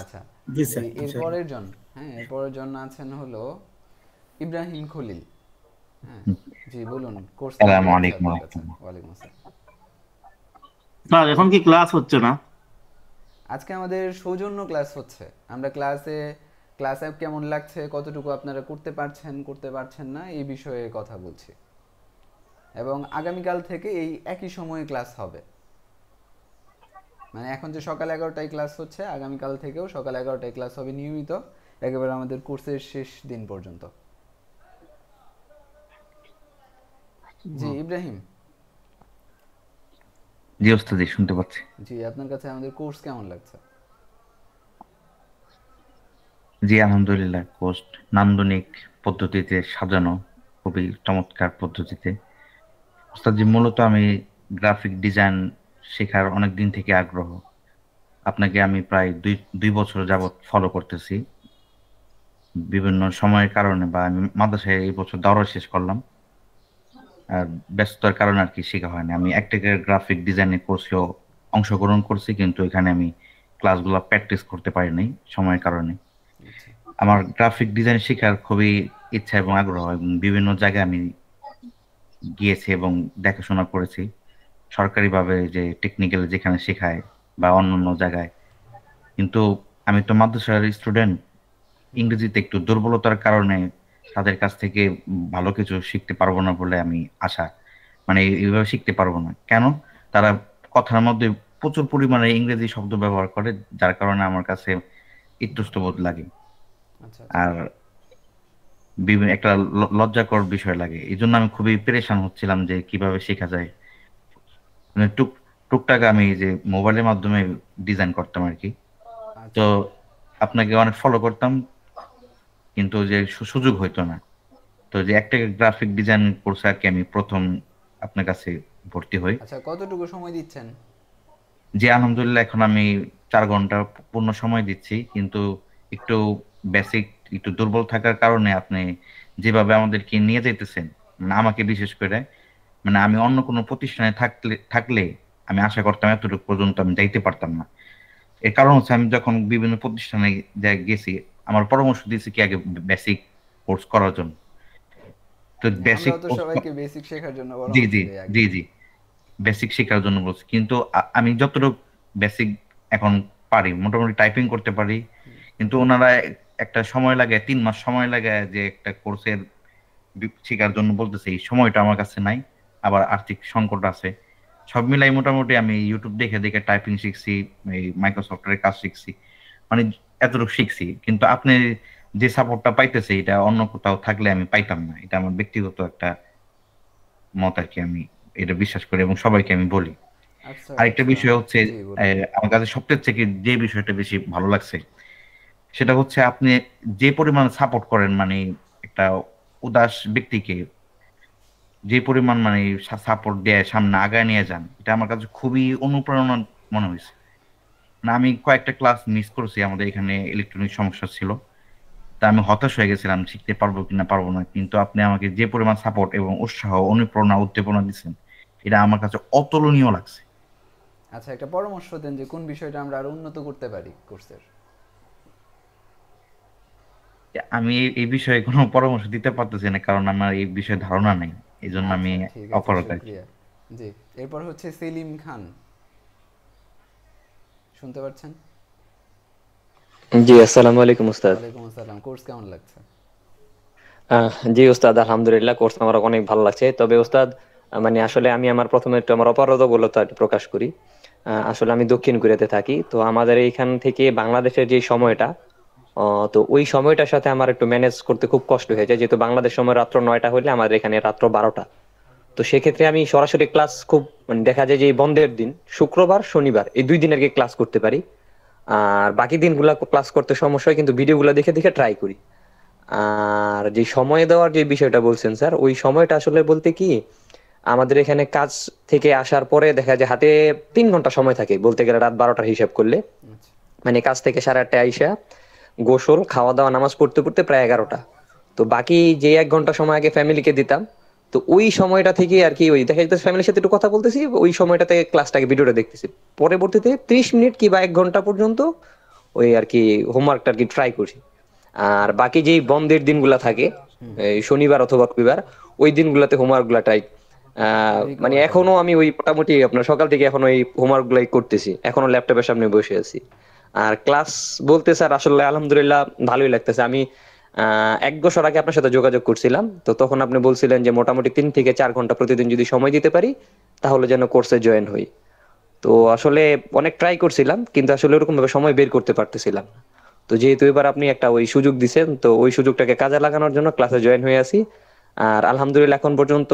Speaker 1: আচ্ছা,
Speaker 4: জি
Speaker 1: জি,
Speaker 4: স্যার, ইনশাআল্লাহ।
Speaker 1: এরপরের জন, হ্যাঁ এরপরের জন আছেন হলো ইব্রাহিম খলিল। হ্যাঁ, জি বলুন, কোর্স কেমন
Speaker 5: আসসালামু
Speaker 1: লাগছে
Speaker 5: আলাইকুম
Speaker 1: আপনার কাছে?
Speaker 5: রাহমাতুল্লাহ।
Speaker 1: ওয়ালাইকুম আসসালাম।
Speaker 5: স্যার এখন কি ক্লাস হচ্ছে না?
Speaker 1: আজকে আমাদের সৌজন্য ক্লাস হচ্ছে। আমরা ক্লাসে কেমন লাগছে, কতটুকু আপনারা করতে পারছেন না, এই বিষয়ে কথা বলছি। এবং আগামীকাল থেকে এই একই সময়ে ক্লাস হবে। মানে এখন যে সকাল 11টায় ক্লাস হচ্ছে, আগামীকাল থেকেও সকাল 11টায় ক্লাস হবে নিয়মিত, একেবারে আমাদের কোর্সের শেষ দিন পর্যন্ত। জি ইব্রাহিম।
Speaker 5: জি ওস্তাদ, শুনতে পাচ্ছি।
Speaker 1: জি, আপনার কাছে আমাদের কোর্স কেমন লাগছে?
Speaker 5: জি আলহামদুলিল্লাহ, কোর্স নান্দনিক পদ্ধতিতে সাজানো, খুবই চমৎকার পদ্ধতিতে। ওস্তাদ জি, মূলত আমি গ্রাফিক ডিজাইন শেখার অনেক দিন থেকে আগ্রহ। আপনাকে আমি প্রায় দুই বছর যাবত ফলো করতেছি। বিভিন্ন সময়ের কারণে বা আমি মাদ্রাসায় এই বছর দাওরা শেষ করলাম, আর ব্যস্ততার কারণে আর কি শেখা হয়নি। আমি একটা গ্রাফিক ডিজাইনের কোর্সেও অংশগ্রহণ করছি, কিন্তু এখানে আমি ক্লাসগুলো প্র্যাকটিস করতে পারিনি সময়ের কারণে।
Speaker 1: আচ্ছা
Speaker 5: আমার গ্রাফিক ডিজাইন শেখার খুবই ইচ্ছা এবং আগ্রহ, এবং বিভিন্ন জায়গায় আমি গিয়েছি এবং দেখাশোনা করেছি, সরকারিভাবে যে টেকনিক্যাল যেখানে শেখায় বা অন্যান্য জায়গায়। কিন্তু আমি তো মাদ্রাসার স্টুডেন্ট, ইংরেজিতে একটু দুর্বলতার কারণে তাদের কাছ থেকে ভালো কিছু শিখতে পারবো না বলে আমি আশা, মানে এইভাবে শিখতে পারবো না। কেন? তারা কথার মধ্যে প্রচুর পরিমাণে ইংরেজি শব্দ ব্যবহার করে, যার কারণে আমার কাছে ইতস্তত বোধ লাগে।
Speaker 1: আচ্ছা।
Speaker 5: আর বিভিন্ন একটা লজ্জাকর বিষয় লাগে। এই জন্য আমি খুবই পেরেশান হচ্ছিলাম যে কিভাবে শেখা যায়। মানে টুকটাক আমি যে মোবাইলের মাধ্যমে ডিজাইন করতাম আর কি। তো
Speaker 1: আচ্ছা
Speaker 5: আপনাকে অনেক ফলো করতাম, কিন্তু যে সুযোগ হইতো না। তো যে একটা গ্রাফিক ডিজাইন কোর্সে আর কি আমি প্রথম আপনার কাছে ভর্তি হই।
Speaker 1: আচ্ছা, কতটুকু সময় দিচ্ছেন?
Speaker 5: যে আলহামদুলিল্লাহ এখন আমি 4 ঘন্টা পূর্ণ সময় দিচ্ছি, কিন্তু একটু বেসিক একটু দুর্বল থাকার কারণে আপনি যেভাবে আমাদেরকে নিয়ে যেতেছেন, মানে আমাকে বিশেষ করে, মানে আমি অন্য কোনো প্রতিষ্ঠানে থাকলে আমি আশা করতাম এতটুকু পর্যন্ত আমি যাইতে পারতাম না। এর কারণ হচ্ছে আমি যখন বিভিন্ন প্রতিষ্ঠানে গেছি, আমার পরামর্শ দিয়েছে কি আগে বেসিক কোর্স করার জন্য। তো বেসিক
Speaker 1: আমরাও তো
Speaker 5: কোর্স,
Speaker 1: সবাইকে বেসিক শেখার জন্য
Speaker 5: জি
Speaker 1: পরামর্শ
Speaker 5: জি
Speaker 1: দেই আগে।
Speaker 5: জি জি, বেসিক শেখার জন্য বলছি। কিন্তু আমি যতটুকু বেসিক এখন পারি, মোটামুটি টাইপিং করতে পারি, কিন্তু ওনারা একটা সময় লাগে, 3 মাস সময় লাগে যে একটা কোর্সের শেখার জন্য বলতেছে, এই সময়টা আমার কাছে নাই, আবার আর্থিক সংকট আছে। সব মিলাই মোটামুটি আমি ইউটিউব দেখে দেখে টাইপিং শিখছি, এই মাইক্রোসফটের কাজ শিখছি, মানে এতটুকু শিখছি। কিন্তু আপনি যে সাপোর্টটা পাইতেছে এটা অন্য কোথাও থাকলে আমি পাইতাম না। এটা আমার ব্যক্তিগত একটা মত আর কি, আমি এটা বিশ্বাস করি এবং সবাইকে আমি বলি।
Speaker 1: আচ্ছা
Speaker 5: আরেকটা
Speaker 1: আচ্ছা,
Speaker 5: বিষয় হচ্ছে,
Speaker 1: জি বলুন।
Speaker 5: আমার কাছে সবচেয়ে থেকে যে বিষয়টা বেশি ভালো লাগছে সেটা হচ্ছে আপনি যে পরিমাণ সাপোর্ট করেন, মানে একটা উদাস ব্যক্তিকে যে পরিমাণ মানে সাপোর্ট দেয়, সামনে আগায় নিয়ে যান, এটা আমার কাছে খুবই অনুপ্রেরণা মনে হয়েছে। না, আমি কয়েকটা ক্লাস মিস করেছি, আমাদের এখানে ইলেকট্রনিক সমস্যা ছিল, তা আমি হতাশ হয়ে গেছিলাম শিখতে পারবো কিনা পারবো না। কিন্তু আপনি আমাকে যে পরিমাণ সাপোর্ট এবং উৎসাহ, অনুপ্রেরণা, উদ্দীপনা দিচ্ছেন, এটা আমার কাছে অতুলনীয় লাগছে।
Speaker 1: আচ্ছা, একটা পরামর্শ দেন যে কোন বিষয়টা আমরা আরো উন্নত করতে পারি কোর্সের।
Speaker 5: আমি এই বিষয়ে কোনো পরামর্শ দিতে পারতেছি না, কারণ আমার এই বিষয়ে ধারণা নেই, এই জন্য আমি
Speaker 1: আচ্ছা ঠিক আছে,
Speaker 5: অপারগ আর কি।
Speaker 1: শুক্রিয়া। জি, এরপর হচ্ছে সেলিম খান, শুনতে পাচ্ছেন?
Speaker 6: জি, আসসালামু আলাইকুম উস্তাদ।
Speaker 1: ওয়ালাইকুম আসসালাম। কোর্স কেমন লাগছে?
Speaker 6: জি উস্তাদ, আলহামদুলিল্লাহ কোর্স আমার অনেক ভালো লাগছে। তবে উস্তাদ মানে আসলে আমি আমার প্রথমে একটু আমার অপারগতা একটু প্রকাশ করি। আসলে আমি দক্ষিণ কোরিয়াতে থাকি, তো আমাদের এইখান থেকে বাংলাদেশের যে সময়টা, তো ওই সময়টার সাথে আমার একটু ম্যানেজ করতে খুব কষ্ট হয়ে যায়, যেহেতু বাংলাদেশ সময় রাত্র 9টা হলে আমাদের এখানে রাত্র 12টা। তো সেক্ষেত্রে আমি সরাসরি ক্লাস খুব মানে দেখা যায় যে এই বন্ধের দিন শুক্রবার শনিবার এই 2 দিন আর কি ক্লাস করতে পারি। আর বাকি দিনগুলা ক্লাস করতে সমস্যা হয়, কিন্তু ভিডিওগুলো দেখে দেখে ট্রাই করি। আর যে সময় দেওয়ার যে বিষয়টা বলছেন স্যার, ওই সময়টা আসলে বলতে কি আমাদের এখানে কাজ থেকে আসার পরে দেখা যায় হাতে 3 ঘন্টা সময় থাকে বলতে গেলে, রাত 12টার হিসাব করলে।
Speaker 1: আচ্ছা
Speaker 6: মানে কাজ থেকে 8:30 আইসা গোসল খাওয়া দাওয়া নামাজ পড়তে পড়তে প্রায় 11টা। তো বাকি যে 1 ঘন্টা সময় আগে ফ্যামিলিকে দিতাম, তো ওই সময়টা থেকে আর কি ওই দেখা যাচ্ছে ফ্যামিলির সাথে একটু কথা বলতেছি, ওই সময়টাতে ক্লাসটাকে ভিডিওটা দেখতেছি। পরবর্তীতে 30 মিনিট কি বা 1 ঘন্টা পর্যন্ত ওই আর কি হোমওয়ার্কটা আর কি ট্রাই করছি। আর বাকি যেই বন্ধের দিনগুলা থাকে, এই শনিবার অথবা রবিবার, ওই দিনগুলাতে হোমওয়ার্ক গুলা ট্রাই মানে
Speaker 1: রিকভার করেন।
Speaker 6: এখনো আমি ওই মোটামুটি আপনার সকাল থেকে এখন ওই হোমওয়ার্ক গুলাই করতেছি, এখনো ল্যাপটপের সামনে বসে আছি। আর ক্লাস বলতে স্যার আসলে আলহামদুলিল্লাহ ভালোই লাগতেছে। আমি 1 বছর আগে আপনার সাথে যোগাযোগ করছিলাম, তো তখন আপনি বলছিলেন যে মোটামুটি 3 থেকে 4 ঘন্টা প্রতিদিন যদি সময় দিতে পারি তাহলে যেন কোর্সে জয়েন হই। তো আসলে অনেক ট্রাই করছিলাম, কিন্তু আসলে ওরকম ভাবে সময় বের করতে পারতেছিলাম না। তো যেহেতু এবার আপনি একটা ওই সুযোগ দিছেন, তো ওই সুযোগটাকে কাজে লাগানোর জন্য ক্লাসে জয়েন হয়ে আছি। আর আলহামদুলিল্লাহ এখন পর্যন্ত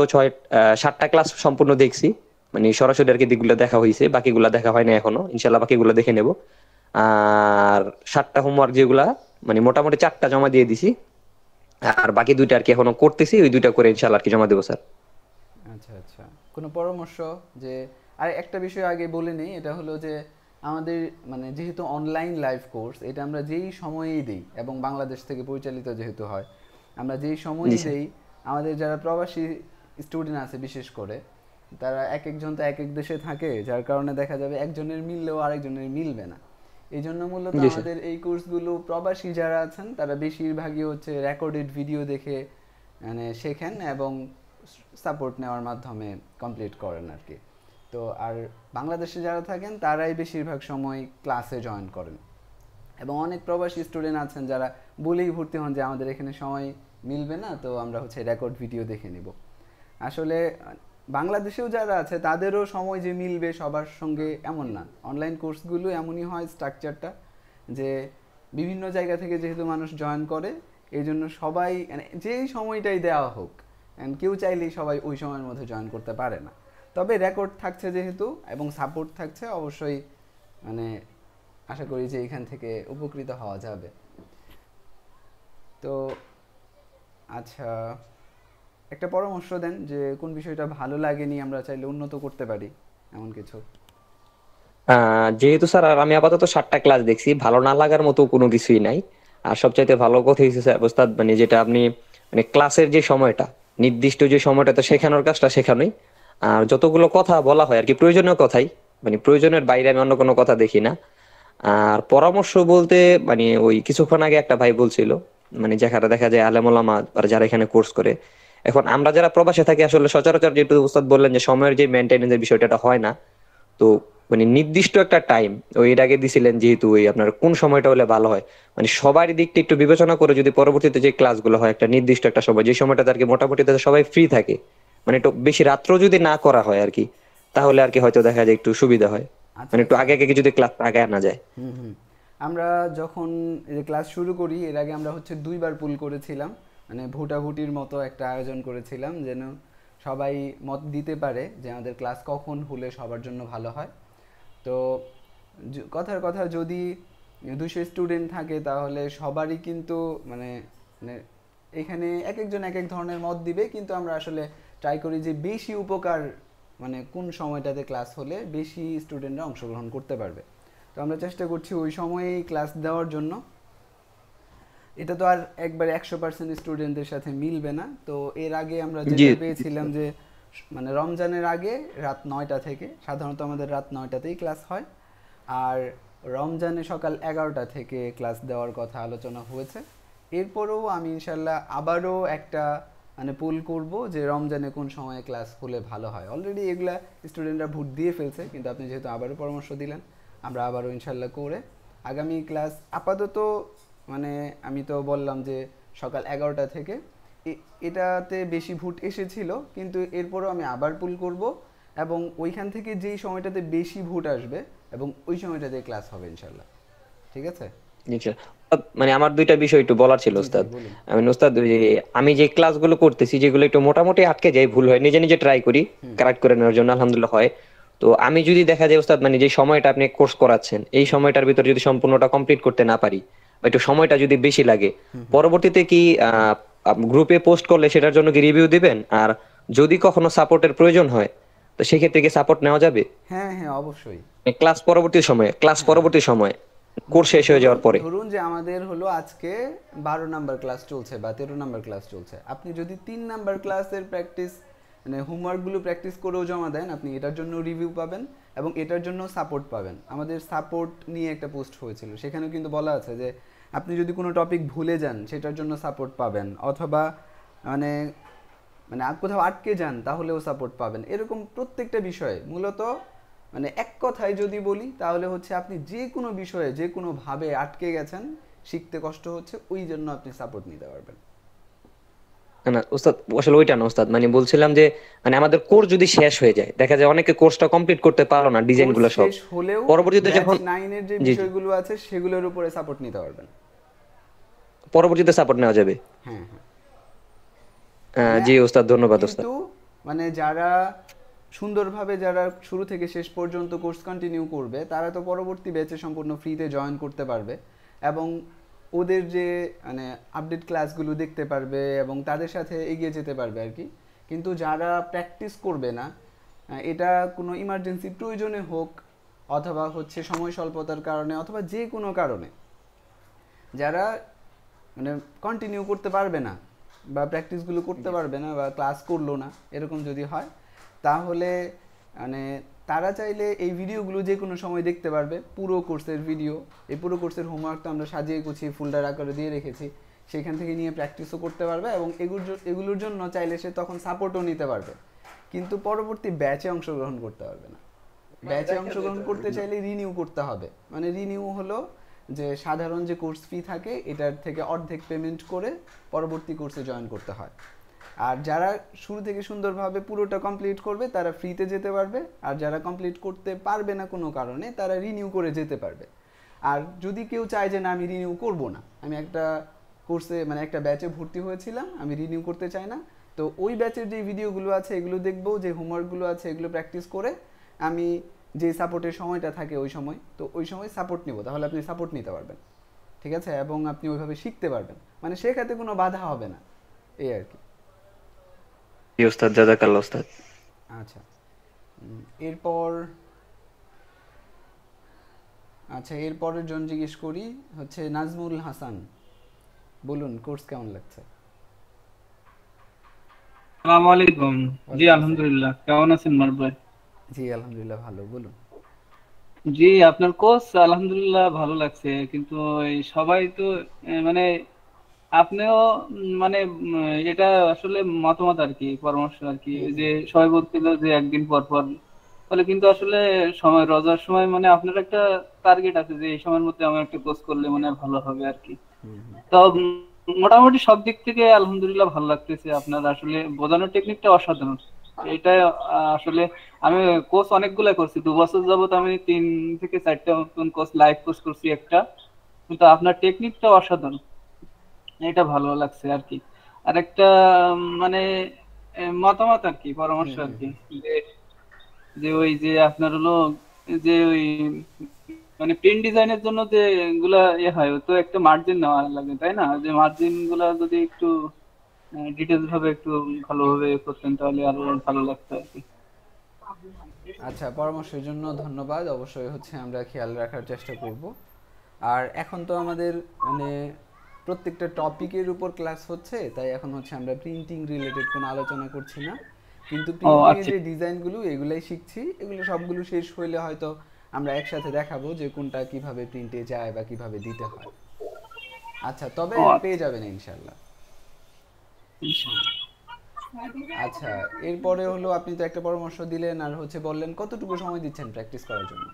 Speaker 6: 7টা ক্লাস সম্পূর্ণ দেখছি, মানে সরাসরি আর কি দিকগুলো দেখা হয়েছে, বাকিগুলা দেখা হয় না এখনো, ইনশাল্লাহ বাকিগুলো দেখে নেব। আর 7টা হোমওয়ার্ক যেগুলা মানে মোটামুটি 4টা জমা দিয়ে দিছি, আর বাকি 2টা আর কি এখনো করতেছি, ওই 2টা করে ইনশাল্লাহ আর কি জমা দেবো স্যার।
Speaker 1: আচ্ছা আচ্ছা, কোনো পরামর্শ যে, আর একটা বিষয় আগে বলে নেই, এটা হলো যে আমাদের মানে যেহেতু অনলাইন লাইভ কোর্স, এটা আমরা যেই সময়েই দিই এবং বাংলাদেশ থেকে পরিচালিত যেহেতু হয়, আমরা যেই সময়ই দেই, আমাদের যারা প্রবাসী স্টুডেন্ট আছে বিশেষ করে, তারা এক একজন তো এক এক দেশে থাকে, যার কারণে দেখা যাবে একজনের মিললেও আরেকজনের মিলবে না। এই জন্য মূলত
Speaker 6: জি স্যার।
Speaker 1: আমাদের এই কোর্সগুলো প্রবাসী যারা আছেন তারা বেশিরভাগই হচ্ছে রেকর্ডেড ভিডিও দেখে মানে শেখেন এবং সাপোর্ট নেওয়ার মাধ্যমে কমপ্লিট করেন আর কি। তো আর বাংলাদেশে যারা থাকেন তারাই বেশিরভাগ সময় ক্লাসে জয়েন করেন, এবং অনেক প্রবাসী স্টুডেন্ট আছেন যারা বলেই ভর্তি হন যে আমাদের এখানে সময় মিলবে না, তো আমরা হচ্ছে রেকর্ড ভিডিও দেখে নিব। আসলে বাংলাদেশেও যারা আছে তাদেরও সময় যে মিলবে সবার সঙ্গে এমন না। অনলাইন কোর্সগুলো এমনই হয় স্ট্রাকচারটা, যে বিভিন্ন জায়গা থেকে যেহেতু মানুষ জয়েন করে, এই জন্য সবাই মানে যেই সময়টাই দেওয়া হোক, কেউ চাইলেই সবাই ওই সময়ের মধ্যে জয়েন করতে পারে না। তবে রেকর্ড থাকছে যেহেতু এবং সাপোর্ট থাকছে, অবশ্যই মানে আশা করি যে এখান থেকে উপকৃত হওয়া যাবে। তো আচ্ছা, একটা পরামর্শ দেন যে কোন বিষয়টা ভালো লাগেনি, আমরা চাইলে উন্নত করতে পারি এমন কিছু।
Speaker 6: যেহেতু স্যার আমি আপাতত 7টা ক্লাস দেখছি, ভালো না লাগার মতো কোনো কিছুই নাই। আর সবচাইতে ভালো কথা হচ্ছে স্যার ওস্তাদ, মানে যেটা আপনি মানে ক্লাসের যে সময়টা, নির্দিষ্ট যে সময়টাতে শেখানোর কাজটা শেখানোই। আর যতগুলো কথা বলা হয় আর কি প্রয়োজনীয় কথাই, মানে প্রয়োজনের বাইরে আমি অন্য কোনো কথা দেখি না। আর পরামর্শ বলতে মানে ওই কিছুক্ষণ আগে একটা ভাই বলছিল, মানে যেখানে দেখা যায় আলেম ওলামা আর যারা এখানে কোর্স করে, এখন আমরা যারা প্রবাসে থাকি আসলে সচরাচর যেহেতু উস্তাদ বললেন যে সময়ের যে মেনটেনেন্সের বিষয়টা এটা হয় না। তো মানে নির্দিষ্ট একটা টাইম ওই এর আগে দিছিলেন, যেহেতু ওই আপনার কোন সময়টা হলে ভালো হয়, মানে সবার দিকটা একটু বিবেচনা করে যদি পরবর্তীতে যে ক্লাসগুলো হয় একটা নির্দিষ্ট একটা সময়, যে সময়টাতে আর কি মোটামুটি তাদের সবাই ফ্রি থাকে, মানে একটু বেশি রাত্র যদি না করা হয় আর কি, তাহলে আর কি হয়তো দেখা যায় একটু সুবিধা হয়,
Speaker 1: আচ্ছা
Speaker 6: মানে একটু
Speaker 1: আচ্ছা।
Speaker 6: আগে আগে যদি ক্লাস আগে আনা যায়।
Speaker 1: হুম হুম। আমরা যখন এই যে ক্লাস শুরু করি এর আগে আমরা হচ্ছে 2বার পুল করেছিলাম, মানে ভোটাভুটির মতো একটা আয়োজন করেছিলাম যেন সবাই মত দিতে পারে যে আমাদের ক্লাস কখন হলে সবার জন্য ভালো হয়। তো কথার কথা যদি 200 স্টুডেন্ট থাকে তাহলে সবারই কিন্তু মানে মানে এখানে এক একজন এক এক ধরনের মত দিবে, কিন্তু আমরা আসলে ট্রাই করি যে বেশি উপকার মানে কোন সময়টাতে ক্লাস হলে বেশি স্টুডেন্টরা অংশগ্রহণ করতে পারবে। তো আমরা চেষ্টা করছি ওই সময়েই ক্লাস দেওয়ার জন্য। এটা তো আর একবারে 100% স্টুডেন্টদের সাথে মিলবে না। তো এর আগে আমরা
Speaker 6: জি
Speaker 1: যেটা পেয়েছিলাম যে মানে রমজানের আগে রাত 9টা থেকে, সাধারণত আমাদের রাত 9টাতেই ক্লাস হয়, আর রমজানে সকাল 11টা থেকে ক্লাস দেওয়ার কথা আলোচনা হয়েছে। এরপরেও আমি ইনশাল্লাহ আবারও একটা মানে পুল করব যে রমজানে কোন সময়ে ক্লাস হলে ভালো হয়। অলরেডি এগুলা স্টুডেন্টরা ভোট দিয়ে ফেলছে, কিন্তু আপনি যেহেতু আবারও পরামর্শ দিলেন, আমরা আবারও ইনশাল্লাহ করে আগামী ক্লাস আপাতত মানে আমি তো বললাম যে সকাল 11টা থেকে, এটাতে বেশি ভোট এসেছিল, কিন্তু এরপরও আমি আবার পুল করব এবং ওইখান থেকে যেই সময়টাতে বেশি ভোট আসবে এবং ওই সময়টাতে ক্লাস হবে ইনশাল্লাহ। ঠিক আছে?
Speaker 6: মানে আমার দুইটা বিষয় একটু বলার ছিল
Speaker 1: জি জি
Speaker 6: ওস্তাদ।
Speaker 1: বলুন।
Speaker 6: আমি ওস্তাদ ওই যে আমি যে ক্লাসগুলো করতেছি যেগুলো একটু মোটামুটি আটকে যায়, ভুল হয়, নিজে নিজে ট্রাই করি কারেক্ট করে নেওয়ার জন্য, আলহামদুলিল্লাহ হয়। তো আমি যদি দেখা যায় ওস্তাদ মানে যে সময়টা আপনি কোর্স করাচ্ছেন এই সময়টার ভিতরে যদি সম্পূর্ণটা কমপ্লিট করতে না পারি বা একটু সময়টা যদি বেশি লাগে, পরবর্তীতে কি গ্রুপে পোস্ট করলে সেটার জন্য কি রিভিউ দিবেন? আর যদি কখনো সাপোর্টের প্রয়োজন হয় তো সেক্ষেত্রে কি সাপোর্ট নেওয়া যাবে
Speaker 1: হ্যাঁ হ্যাঁ অবশ্যই।
Speaker 6: ক্লাস পরবর্তী সময়ে কোর্স শেষ হয়ে যাওয়ার পরে?
Speaker 1: ধরুন যে আমাদের হলো আজকে 12 নাম্বার ক্লাস চলছে বা 13 নাম্বার ক্লাস চলছে, আপনি যদি 3 নাম্বার ক্লাসের প্র্যাকটিস মানে হোমওয়ার্কগুলো প্র্যাকটিস করেও জমা দেন, আপনি এটার জন্য রিভিউ পাবেন এবং এটার জন্য সাপোর্ট পাবেন। আমাদের সাপোর্ট নিয়ে একটা পোস্ট হয়েছিল, সেখানেও কিন্তু বলা আছে যে আপনি যদি কোনো টপিক ভুলে যান সেটার জন্য সাপোর্ট পাবেন, অথবা মানে মানে কোথাও আটকে যান তাহলেও সাপোর্ট পাবেন। এরকম প্রত্যেকটা বিষয়ে মূলত মানে এক কথায় যদি বলি তাহলে হচ্ছে আপনি যে কোনো বিষয়ে যে কোনোভাবে আটকে গেছেন, শিখতে কষ্ট হচ্ছে, ওই জন্য আপনি সাপোর্ট নিতে পারবেন।
Speaker 6: না না ওস্তাদ, আসলে ওইটা না ওস্তাদ, মানে বলছিলাম যে মানে আমাদের কোর্স যদি শেষ হয়ে যায়, দেখা যায় অনেকে কোর্সটা কমপ্লিট করতে পারলো না, ডিজাইন
Speaker 1: কোর্স
Speaker 6: গুলো সব,
Speaker 1: শেষ হলেও
Speaker 6: পরবর্তীতে
Speaker 1: ব্যাচ
Speaker 6: যখন
Speaker 1: 9 এর যে
Speaker 6: জি জি
Speaker 1: বিষয়গুলো আছে সেগুলোর উপরে সাপোর্ট নিতে পারবেন।
Speaker 6: পরবর্তীতে সাপোর্ট নেওয়া যাবে।
Speaker 1: হ্যাঁ হ্যাঁ। মানে
Speaker 6: জি ওস্তাদ, ধন্যবাদ ওস্তাদ।
Speaker 1: কিন্তু মানে যারা সুন্দরভাবে যারা শুরু থেকে শেষ পর্যন্ত কোর্স কন্টিনিউ করবে তারা তো পরবর্তী ব্যাচে সম্পূর্ণ ফ্রিতে জয়েন করতে পারবে এবং ওদের যে মানে আপডেট ক্লাসগুলো দেখতে পারবে এবং তাদের সাথে এগিয়ে যেতে পারবে আর কি। কিন্তু যারা প্র্যাকটিস করবে না, এটা কোনো ইমার্জেন্সি প্রয়োজনে হোক অথবা হচ্ছে সময় স্বল্পতার কারণে অথবা যে কোনো কারণে যারা মানে কন্টিনিউ করতে পারবে না বা প্র্যাকটিসগুলো করতে পারবে না বা ক্লাস করলো না, এরকম যদি হয় তাহলে মানে তারা চাইলে এই ভিডিওগুলো যে কোনো সময় দেখতে পারবে। পুরো কোর্সের ভিডিও, এই পুরো কোর্সের হোমওয়ার্ক তো আমরা সাজিয়ে গুছিয়ে ফোল্ডার আকারে দিয়ে রেখেছি, সেখান থেকে নিয়ে প্র্যাকটিসও করতে পারবে এবং এগুলোর জন্য চাইলে সে তখন সাপোর্টও নিতে পারবে, কিন্তু পরবর্তী ব্যাচে অংশগ্রহণ করতে পারবে না। ব্যাচে অংশগ্রহণ করতে চাইলে রিনিউ করতে হবে। মানে রিনিউ হলো যে সাধারণ যে কোর্স ফি থাকে এটার থেকে অর্ধেক পেমেন্ট করে পরবর্তী কোর্সে জয়েন করতে হয়। আর যারা শুরু থেকে সুন্দরভাবে পুরোটা কমপ্লিট করবে তারা ফ্রিতে যেতে পারবে, আর যারা কমপ্লিট করতে পারবে না কোনো কারণে তারা রিনিউ করে যেতে পারবে। আর যদি কেউ চায় যে না আমি রিনিউ করব না, আমি একটা কোর্সে মানে একটা ব্যাচে ভর্তি হয়েছিলাম, আমি রিনিউ করতে চাই না, তো ওই ব্যাচের যে ভিডিওগুলো আছে এগুলো দেখবো, যে হোমওয়ার্কগুলো আছে এগুলো প্র্যাকটিস করে আমি যে সাপোর্টের সময়টা থাকে ওই সময়, তো ওই সময় সাপোর্ট নেব, তাহলে আপনি সাপোর্ট নিতে পারবেন। ঠিক আছে? এবং আপনি ওইভাবে শিখতে পারবেন, মানে শেখাতে কোনো বাধা হবে না, এই আর কি।
Speaker 6: জি ওস্তাদ, জাযাকাল্লাহ ওস্তাদ।
Speaker 1: আচ্ছা এরপর এরপরের জন জিজ্ঞেস করি হচ্ছে নাজমুল হাসান, বলুন কোর্স কেমন লাগছে?
Speaker 7: আসসালামু আলাইকুম। জি আলহামদুলিল্লাহ, কেমন আছেন মারুফ ভাই?
Speaker 1: জি আলহামদুলিল্লাহ ভালো, বলুন।
Speaker 7: জি আপনার কোর্স আলহামদুলিল্লাহ ভালো লাগছে, কিন্তু এই সবাই তো মানে আপনিও মানে এটা আসলে মতামত আর কি, পরামর্শ আর কি, ওই যে সবাই বলছিল যে একদিন পর পর ফলে কিন্তু আসলে সময় রোজার সময় মানে আপনার একটা টার্গেট আছে যে এই সময়ের মধ্যে আমার একটা কোর্স করলে মানে ভালো হবে আর কি। তো মোটামুটি সব দিক থেকে আলহামদুলিল্লাহ ভালো লাগতেছে। আপনার আসলে বোঝানোর টেকনিকটা অসাধারণ। এটা আসলে আমি কোর্স অনেকগুলা করছি, 2 বছর যাবত আমি 3 থেকে 4টা মতন কোর্স, লাইভ কোর্স করছি একটা, কিন্তু আপনার টেকনিকটা অসাধারণ, এটা ভালো লাগছে আর কি। আর একটা মানে মতামত আর কি, পরামর্শ আর কি, যে যে ওই যে আপনার হলো যে ওই মানে প্রিন্ট ডিজাইনের জন্য যে গুলা হয়, তো একটা মার্জিন নেওয়া লাগে তাই না? যে মার্জিন গুলা যদি একটু ডিটেলস ভাবে একটু ভালোভাবে করতেন তাহলে আরো ভালো লাগতো আর কি।
Speaker 1: আচ্ছা, পরামর্শের জন্য ধন্যবাদ। অবশ্যই আমরা খেয়াল রাখার চেষ্টা করব। আর এখন তো আমাদের মানে প্রত্যেকটা টপিকের উপর ক্লাস হচ্ছে, তাই এখন আমরা প্রিন্টিং রিলেটেড কোনো আলোচনা করছি না, কিন্তু প্রিন্টিং এর যে ডিজাইনগুলো এগুলাই শিখছি। এগুলো সবগুলো শেষ হইলে হয়তো আমরা একসাথে দেখাবো যে কোনটা কিভাবে প্রিন্টে যায় বা কিভাবে দিতে হয়। আচ্ছা, তবে পেয়ে যাবেন ইনশাআল্লাহ। আচ্ছা, এরপরে আপনি তো একটা পরামর্শ দিলেন আর বললেন কতটুকু সময় দিচ্ছেন প্র্যাকটিস করার জন্য?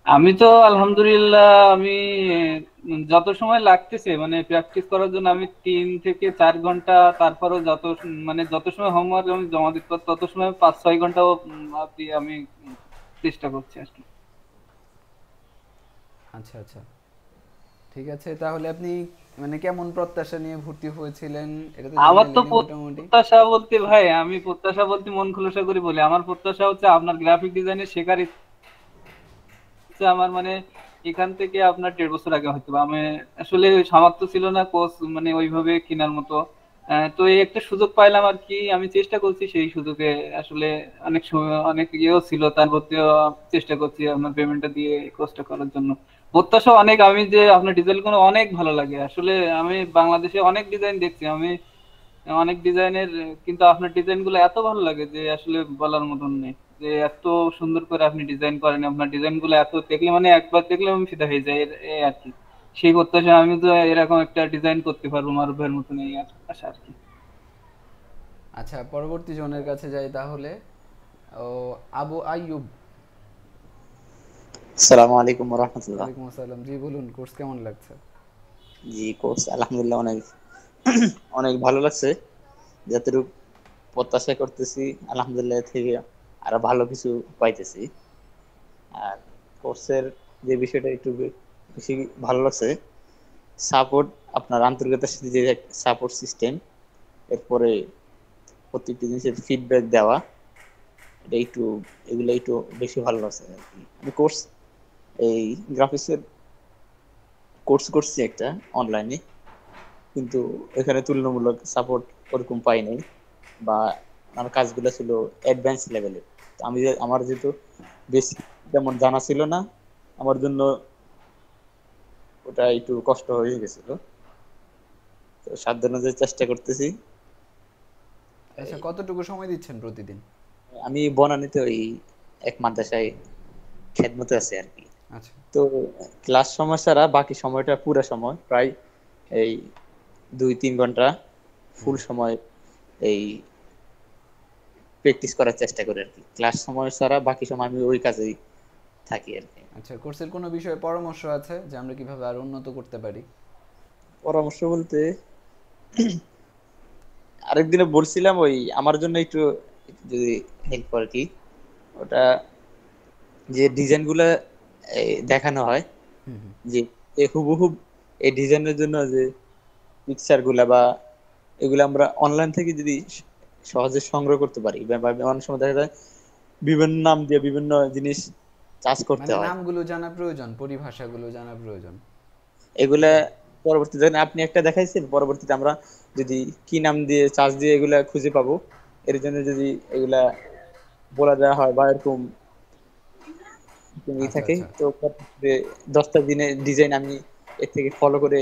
Speaker 7: আমি তো আলহামদুলিল্লাহ আমি যত সময় লাগতেছে মানে প্র্যাকটিস করার জন্য আমি 3 থেকে 4 ঘন্টা, তারপরও যত সময় হোমওয়ার্ক আমি জমা দিতে তত সময় 5-6 ঘন্টাও আমি চেষ্টা করছি আর কি।
Speaker 1: আচ্ছা আচ্ছা, ঠিক আছে। তাহলে আপনি মানে কেমন প্রত্যাশা নিয়ে ভর্তি হয়েছিলেন এটা তো
Speaker 7: আমার তো
Speaker 1: মোটামুটি।
Speaker 7: প্রত্যাশা বলতে ভাই, আমি প্রত্যাশা বলতে মন খোলসা করে বলি, আমার প্রত্যাশা হচ্ছে আপনার গ্রাফিক ডিজাইনের শেখার ইচ্ছা আমার মানে এখান থেকে আপনার 1.5 বছর আগে হয়তো আমি আসলে সামর্থ্য ছিল না কোর্স মানে ওইভাবে কেনার মতো। তো এই একটা সুযোগ পাইলাম আর কি, আমি চেষ্টা করছি সেই সুযোগে। আসলে অনেক সময় অনেক ইয়েও ছিল, তার মধ্যেও চেষ্টা করছি আপনার পেমেন্টটা দিয়ে কোর্সটা করার জন্য। প্রত্যাশা অনেক, আমি যে আপনার ডিজাইন গুলো অনেক ভালো লাগে আসলে। আমি বাংলাদেশে অনেক ডিজাইন দেখছি, আমি অনেক ডিজাইনের, কিন্তু আপনার ডিজাইন গুলো এত ভালো লাগে যে আসলে বলার মতন নেই, যে এত সুন্দর করে আপনি ডিজাইন করেন। আপনার ডিজাইন গুলো এত দেখলে মানে একবার দেখলে আমি ফিদা হয়ে যাই এই আর কি। সেই প্রত্যাশা আমি তো এরকম একটা ডিজাইন করতে পারবো মারুফ ভাইয়ের মতন, এই আশা আর কি।
Speaker 1: আচ্ছা, পরবর্তী জনের কাছে যাই তাহলে। ও আবু আইয়ুব।
Speaker 8: আসসালামু আলাইকুম ওয়া রাহমাতুল্লাহ।
Speaker 1: ওয়ালাইকুম আসসালাম। জি বলুন, কোর্স কেমন লাগছে?
Speaker 8: জি, কোর্স আলহামদুলিল্লাহ অনেক অনেক ভালো লাগছে। যতটুকু প্রত্যাশা করতেছি আলহামদুলিল্লাহ থেকে আরো ভালো কিছু পাইতেছি। আর কোর্সের যে বিষয়টা একটু বেশি ভালো লাগছে, সাপোর্ট, আপনার আন্তরিকতার সাথে যে সাপোর্ট সিস্টেম, এরপরে প্রত্যেকটি জিনিসের ফিডব্যাক দেওয়া, এটা এগুলো একটু বেশি ভালো লাগছে আর কি। আমি কোর্স এই গ্রাফিক্সের কোর্স করছি একটা অনলাইনে, কিন্তু এখানে তুলনামূলক সাপোর্ট ওরকম পাই নাই, বা আমার কাজগুলো ছিল অ্যাডভান্স লেভেলের। আমার যেহেতু বেসিক তেমন জানা ছিল না, আমার জন্য ওটা একটু কষ্ট হয়ে গেছিল। তো সাধ্য অনুযায়ী চেষ্টা করতেছি।
Speaker 1: আচ্ছা, কতটুকু সময় দিচ্ছেন প্রতিদিন?
Speaker 8: আমি বনানীতে ওই এক মাদ্রাসায় খেদমতে আছি আর কি।
Speaker 1: আচ্ছা,
Speaker 8: তো ক্লাস সময় ছাড়া বাকি সময়টা পুরো সময় প্রায় এই 2-3 ঘন্টা ফুল সময় এই প্র্যাকটিস করার চেষ্টা করি আর কি। ক্লাস সময় ছাড়া বাকি সময় আমি ওই কাজেই থাকি আর কি।
Speaker 1: আচ্ছা, কোর্সের কোনো বিষয়ে পরামর্শ আছে যে আমরা কিভাবে আরো উন্নত করতে পারি?
Speaker 8: পরামর্শ বলতে আরেকদিনে বলছিলাম ওই আমার জন্য একটু যদি হেল্প করে কি, ওটা যে ডিজাইন গুলা দেখানো হয়, যে হুবহু এই ডিজাইনের জন্য যে পিকচার গুলা বা এগুলো আমরা অনলাইন থেকে যদি সহজে সংগ্রহ করতে পারি, বা অনেক সময় দেখা যায় বিভিন্ন নাম দিয়ে বিভিন্ন জিনিস চার্জ করতে
Speaker 1: মানে
Speaker 8: হয়,
Speaker 1: নামগুলো জানা প্রয়োজন, পরিভাষাগুলো জানা প্রয়োজন।
Speaker 8: এগুলা পরবর্তীতে আপনি একটা দেখাইছেন, পরবর্তীতে আমরা যদি কি নাম দিয়ে চার্জ দিয়ে এগুলা খুঁজে পাবো, এর জন্য যদি এগুলা বলা দেওয়া হয় বা এরকম থাকে, তো 10টা দিনের ডিজাইন আমি এর থেকে ফলো করে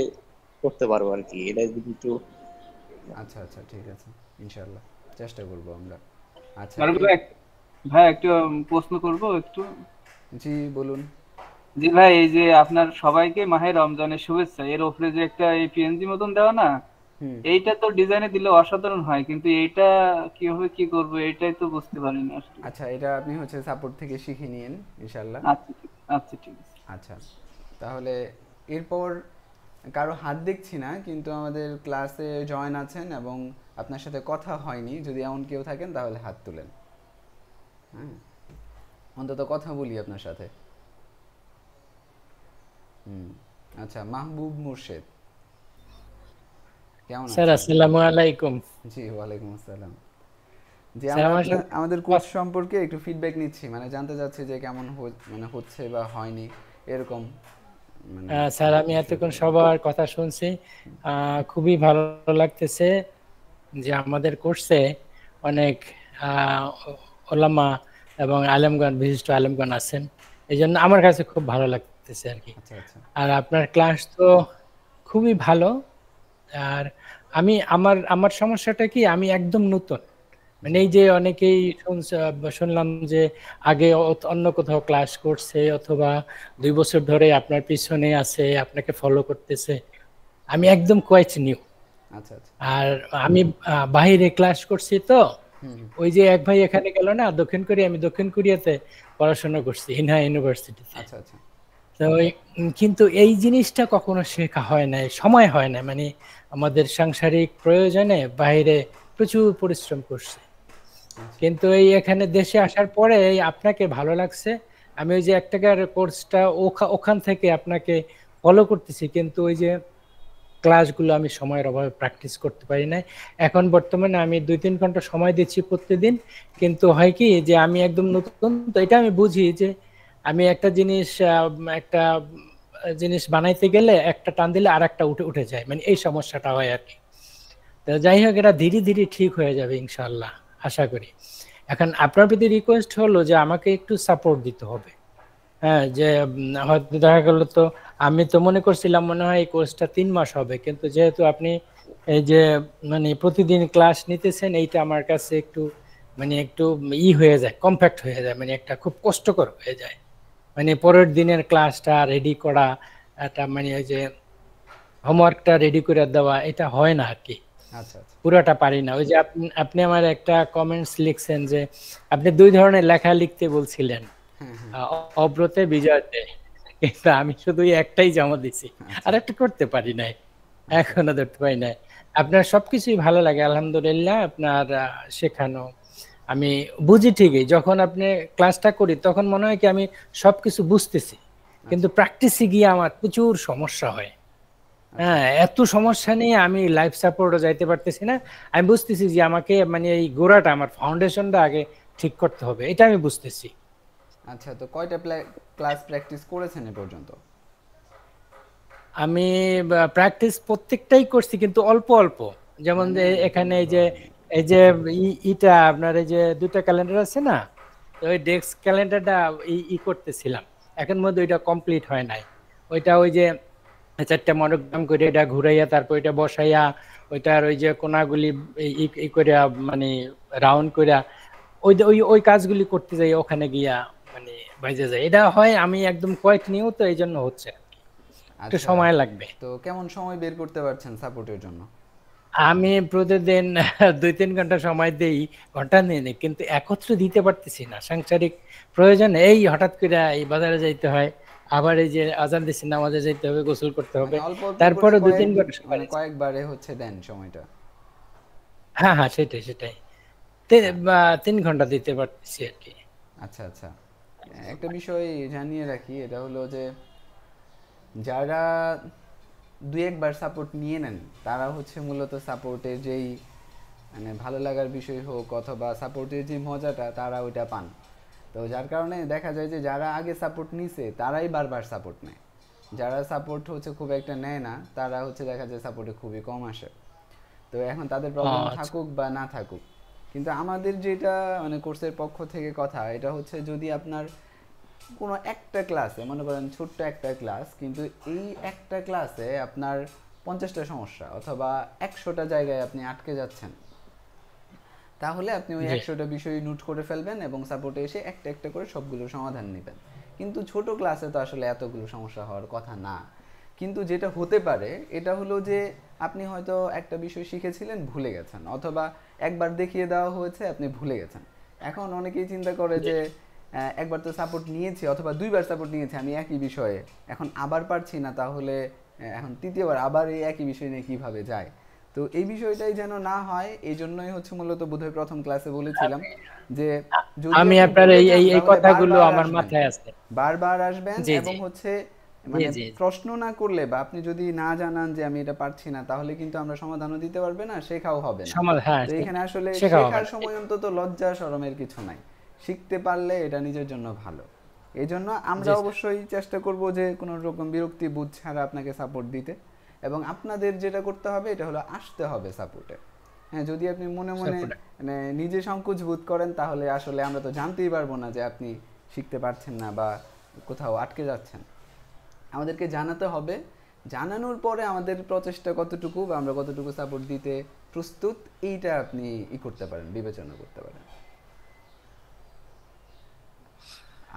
Speaker 8: করতে পারবো আর কি। এটা যদি একটু
Speaker 1: আচ্ছা আচ্ছা, ঠিক আছে, ইনশাআল্লাহ চেষ্টা করব আমরা। আচ্ছা
Speaker 7: ভাই একটু প্রশ্ন করব একটু।
Speaker 1: জি বলুন।
Speaker 7: জি ভাই, এই যে আপনার সবাইকে মাহে রমজানের শুভেচ্ছা, এর উপরে যে একটা এই পিএনজি মতন দেওয়া না,
Speaker 1: হুম।
Speaker 7: এইটা তো ডিজাইনে দিলে অসাধারণ হয়, কিন্তু এইটা কিভাবে কি করবো এটাই তো বুঝতে পারি না আসলে।
Speaker 1: আচ্ছা, এটা আপনি হচ্ছে সাপোর্ট থেকে শিখে নিন ইনশাল্লাহ।
Speaker 7: আচ্ছা ঠিক আছে।
Speaker 1: আচ্ছা, তাহলে এরপর কারো হাত দেখছি না, কিন্তু আমাদের ক্লাসে জয়েন আছেন এবং আপনার সাথে কথা হয়নি, যদি এমন কেউ থাকেন তাহলে হাত তুলেন। হ্যাঁ, অন্তত কথা বলি আপনার সাথে। আচ্ছা, মাহবুব মুর্শেদ কেমন
Speaker 9: স্যার
Speaker 1: আছেন?
Speaker 9: আসসালামু আলাইকুম।
Speaker 1: জি, ওয়ালাইকুম আসসালাম। জি,
Speaker 9: স্যার
Speaker 1: আমরা
Speaker 9: আমার
Speaker 1: আমাদের কোর্স সম্পর্কে একটু ফিডব্যাক নিচ্ছি, মানে জানতে চাচ্ছি যে কেমন মানে হচ্ছে বা হয়নি এরকম, মানে
Speaker 9: স্যার আমি এতক্ষণ সবার কথা শুনছি, খুবই ভালো লাগতেছে যে আমাদের কোর্সে অনেক ওলামা এবং আলেমগণ, বিশিষ্ট আলেমগণ আছেন, এই জন্য আমার কাছে খুব ভালো লাগতেছে আর কি।
Speaker 1: আচ্ছা আচ্ছা।
Speaker 9: আর আপনার ক্লাস তো খুবই ভালো। আর আমি আমার আমার সমস্যাটা কি, আমি একদম নতুন, মানে এই যে অনেকেই শুনলাম যে আগে অন্য কোথাও ক্লাস করছে অথবা 2 বছর ধরে আপনার পিছনে আছে, আপনাকে ফলো করতেছে। আমি একদম কোয়াইট নিউ।
Speaker 1: আচ্ছা আচ্ছা।
Speaker 9: আর আমি বাইরে ক্লাস করছি তো, ওই যে এক ভাই এখানে গেল না দক্ষিণ কোরিয়া, আমি দক্ষিণ কোরিয়াতে পড়াশোনা করছি ইনহা ইউনিভার্সিটিতে।
Speaker 1: আচ্ছা আচ্ছা।
Speaker 9: তো কিন্তু এই জিনিসটা কখনো শেখা হয় না, সময় হয় না, মানে আমাদের সাংসারিক প্রয়োজনে বাইরে প্রচুর পরিশ্রম করছে। কিন্তু এই এখানে দেশে আসার পরে আপনাকে ভালো লাগছে। আমি ওই যে 1 টাকার কোর্সটা ওখান থেকে আপনাকে ফলো করতেছি, কিন্তু ওই যে ক্লাসগুলো আমি সময়ের অভাবে প্র্যাকটিস করতে পারি না। এখন বর্তমানে আমি 2-3 ঘন্টা সময় দিচ্ছি প্রতিদিন, কিন্তু হয় কি যে আমি একদম নতুন তো, এটা আমি বুঝি যে আমি একটা জিনিস বানাইতে গেলে একটা টান দিলে আর একটা উঠে যায়, মানে এই সমস্যাটা হয় আর কি। তো যাই হোক, এটা ধীরে ধীরে ঠিক হয়ে যাবে ইনশাআল্লাহ, আশা করি। এখন আপনার প্রতি রিকোয়েস্ট হলো যে আমাকে একটু সাপোর্ট দিতে হবে। হ্যাঁ, যে হয়তো দেখা গেল তো আমি তো মনে করছিলাম মনে হয় এই কোর্সটা 3 মাস হবে, কিন্তু যেহেতু আপনি এই যে মানে প্রতিদিন ক্লাস নিতেছেন, এইটা আমার কাছে একটু মানে একটু হয়ে যায়, কম্প্যাক্ট হয়ে যায়, মানে একটা খুব কষ্টকর হয়ে যায়। মানে পরের দিনের ক্লাসটা রেডি করা, একটা মানে ওই যে হোমওয়ার্কটা রেডি করে দেওয়া, এটা হয় না আর কি।
Speaker 1: আচ্ছা আচ্ছা।
Speaker 9: পুরোটা পারি না। ওই যে আপনি আমার একটা কমেন্টস লিখছেন যে আপনি 2 ধরনের লেখা লিখতে বলছিলেন, অব্রতে বিজয়তে, কিন্তু আমি শুধু একটাই জমা দিছি, আর একটা করতে পারি নাই, এখনো ধরতে পারি নাই। আপনার সবকিছুই ভালো লাগে আলহামদুলিল্লাহ। আপনার শেখানো আমি বুঝি ঠিকই, যখন আপনি ক্লাসটা করি তখন মনে হয় কি আমি সবকিছু বুঝতেছি, কিন্তু প্র্যাকটিসে গিয়ে আমার প্রচুর সমস্যা হয়। হ্যাঁ, এত সমস্যা নিয়ে আমি লাইফ সাপোর্টও যাইতে পারতেছি না। আমি বুঝতেছি যে আমাকে মানে এই গোড়াটা, আমার ফাউন্ডেশনটা আগে ঠিক করতে হবে, এটা আমি বুঝতেছি।
Speaker 1: আচ্ছা, তো কয়টা ক্লাস প্র্যাকটিস করেছেন এ পর্যন্ত?
Speaker 9: আমি প্র্যাকটিস প্রত্যেকটাই করছি, কিন্তু অল্প অল্প। যেমন যে এখানে এই যে ইটা আপনার এই যে 2টা ক্যালেন্ডার আছে না, তো ওই ডেস্ক ক্যালেন্ডারটা করতেছিলাম, এখন মধ্যে ওইটা কমপ্লিট হয় নাই। ওইটা ওই যে 4টা মনোগ্রাম করে এটা ঘুরাইয়া তারপর এটা বসাইয়া ওইটার ওই যে কোনাগুলি করে মানে রাউন্ড করে ওই ওই কাজগুলি করতে যাই, ওখানে গিয়া মানে বাইজে যায়। এটা হয় আমি একদম কয়েক নিয়েও, তো এই জন্য হচ্ছে একটু সময় লাগবে।
Speaker 1: তো কেমন সময় বের করতে পারছেন সাপোর্টের জন্য?
Speaker 9: আমি প্রতিদিন 2-3 ঘন্টা সময় দেই, ঘন্টা নিয়ে, কিন্তু একত্রে দিতে পারতেছি না, সাংসারিক প্রয়োজনে। এই হঠাৎ করে এই বাজারে যাইতে হয়, আবার এই যে আজান দিচ্ছি নামাজে যাইতে হবে, গোসল করতে হবে, তারপরে 2-3 ঘন্টা
Speaker 1: মানে কয়েকবারে হচ্ছে দেন সময়টা?
Speaker 9: হ্যাঁ হ্যাঁ, সেটাই 3 ঘন্টা দিতে পারতেছি আর কি।
Speaker 1: আচ্ছা আচ্ছা। একটা বিষয় জানিয়ে রাখি, এটা হলো যে যারা 2-1 বার সাপোর্ট নিয়ে নেন তারা হচ্ছে মূলত সাপোর্টের যেই মানে ভালো লাগার বিষয় হোক অথবা সাপোর্টের যে মজাটা তারা ওইটা পান। তো যার কারণে দেখা যায় যে যারা আগে সাপোর্ট নিছে তারাই বারবার সাপোর্ট নেয়, যারা সাপোর্ট হচ্ছে খুব একটা নেয় না তারা হচ্ছে দেখা যায় সাপোর্টে খুবই কম আসে। তো এখন তাদের প্রবলেম থাকুক বা না থাকুক, কিন্তু আমাদের যেটা মানে কোর্সের পক্ষ থেকে কথা, এটা হচ্ছে যদি আপনার কোনো একটা ক্লাসে মনে করেন ছোট্ট একটা ক্লাস, কিন্তু এই একটা ক্লাসে আপনার 50টা সমস্যা অথবা 100টা জায়গায় আপনি আটকে যাচ্ছেন, তাহলে আপনি ওই 100টা বিষয় নোট করে ফেলবেন এবং সাপোর্টে এসে একটা একটা করে সবগুলো সমাধান নেবেন। কিন্তু ছোট ক্লাসে তো আসলে এতগুলো সমস্যা হওয়ার কথা না। কিন্তু যেটা হতে পারে এটা হলো যে আপনি হয়তো একটা বিষয় শিখেছিলেন ভুলে গেছেন, অথবা একবার দেখিয়ে দেওয়া হয়েছে আপনি ভুলে গেছেন। এখন অনেকেই চিন্তা করে যে একবার তো সাপোর্ট নিয়েছি অথবা দুইবার সাপোর্ট নিয়েছি আমি একই বিষয়ে, এখন আবার পারছি না, তাহলে এখন তৃতীয়বার আবার এই একই বিষয় নিয়ে কীভাবে যায়। তো এই বিষয়টাই যেন না হয়, এই জন্যই হচ্ছে মূলত বোধহয় প্রথম ক্লাসে বলেছিলাম যে যদি
Speaker 9: আমি
Speaker 1: আপনি
Speaker 9: আপনার
Speaker 1: ভুলে
Speaker 9: এই
Speaker 1: যান
Speaker 9: এই এই
Speaker 1: তাহলে
Speaker 9: কথাগুলো
Speaker 1: বারবার
Speaker 9: আমার
Speaker 1: আসবেন,
Speaker 9: মাথায় আছে।
Speaker 1: বারবার আসবেন
Speaker 9: জি
Speaker 1: এবং
Speaker 9: জি
Speaker 1: হচ্ছে
Speaker 9: জি
Speaker 1: মানে
Speaker 9: জি
Speaker 1: প্রশ্ন না করলে বা আপনি যদি না জানান যে আমি এটা পারছি না, তাহলে কিন্তু আমরা সমাধানও দিতে পারবে না, শেখাও হবে না।
Speaker 9: সমাধান, হ্যাঁ,
Speaker 1: তো এখানে আসলে
Speaker 9: শেখা হবে
Speaker 1: শেখার
Speaker 9: না।
Speaker 1: সময় অন্তত লজ্জা শরমের কিছু নাই, শিখতে পারলে এটা নিজের জন্য ভালো। এই জন্য আমরা
Speaker 9: জি স্যার।
Speaker 1: অবশ্যই চেষ্টা করব যে কোনো রকম বিরক্তি বোধ ছাড়া আপনাকে সাপোর্ট দিতে, এবং আপনাদের যেটা করতে হবে এটা হলো আসতে হবে সাপোর্টে। হ্যাঁ, যদি আপনি মনে মনে
Speaker 9: সাপোর্টে।
Speaker 1: মানে নিজে সংকোচ বোধ করেন, তাহলে আসলে আমরা তো জানতেই পারবো না যে আপনি শিখতে পারছেন না বা কোথাও আটকে যাচ্ছেন। আমাদেরকে জানাতে হবে, জানানোর পরে আমাদের প্রচেষ্টা কতটুকু বা আমরা কতটুকু সাপোর্ট দিতে প্রস্তুত, এইটা আপনি করতে পারেন, বিবেচনা করতে পারেন।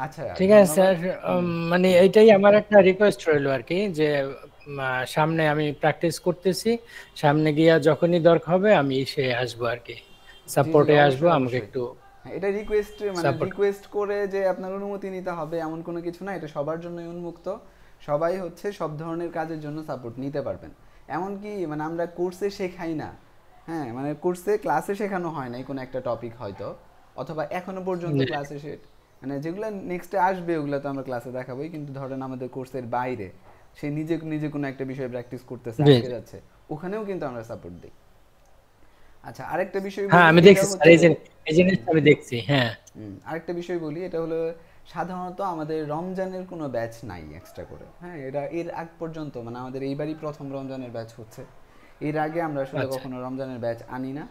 Speaker 1: আচ্ছা,
Speaker 9: ঠিক আছে স্যার, মানে এইটাই আমার একটা রিকোয়েস্ট রইলো আর কি, যে সামনে আমি প্র্যাকটিস করতেছি, সামনে গিয়া যখনই দরকার হবে আমি এসে আসবো আর কি, সাপোর্টে আসবো, আমাকে একটু
Speaker 1: এটা রিকোয়েস্ট, মানে
Speaker 9: সাপোর্ট।
Speaker 1: রিকোয়েস্ট করে যে আপনার অনুমতি নিতে হবে এমন কোনো কিছু না, এটা সবার জন্যই উন্মুক্ত। সবাই হচ্ছে সব ধরনের কাজের জন্য সাপোর্ট নিতে পারবেন। এমনকি মানে আমরা কোর্সে শেখাই না, হ্যাঁ, মানে কোর্সে ক্লাসে শেখানো হয় না কোনো একটা টপিক হয়তো, অথবা এখনো পর্যন্ত ক্লাসে মানে যেগুলো নেক্সটে আসবে ওগুলো তো আমরা ক্লাসে দেখাবোই, কিন্তু ধরেন আমাদের কোর্সের বাইরে সে নিজে নিজে কোনো একটা বিষয়ে প্র্যাকটিস করতেছে, আটকে যাচ্ছে, ওখানেও কিন্তু আমরা সাপোর্ট দিই। আচ্ছা, আরেকটা বিষয়
Speaker 9: হ্যাঁ,
Speaker 1: বলি,
Speaker 9: আমি
Speaker 1: এটা
Speaker 9: দেখছি স্যার,
Speaker 1: হচ্ছে
Speaker 9: এই জিনিসটা আমি দেখছি। হ্যাঁ,
Speaker 1: আরেকটা বিষয় বলি, এটা হলো সাধারণত আমাদের রমজানের কোনো ব্যাচ নাই এক্সট্রা করে। হ্যাঁ, এটা এর আগ পর্যন্ত মানে আমাদের এইবারই প্রথম রমজানের ব্যাচ হচ্ছে, এর আগে আমরা আসলে কখনো রমজানের ব্যাচ আনি না।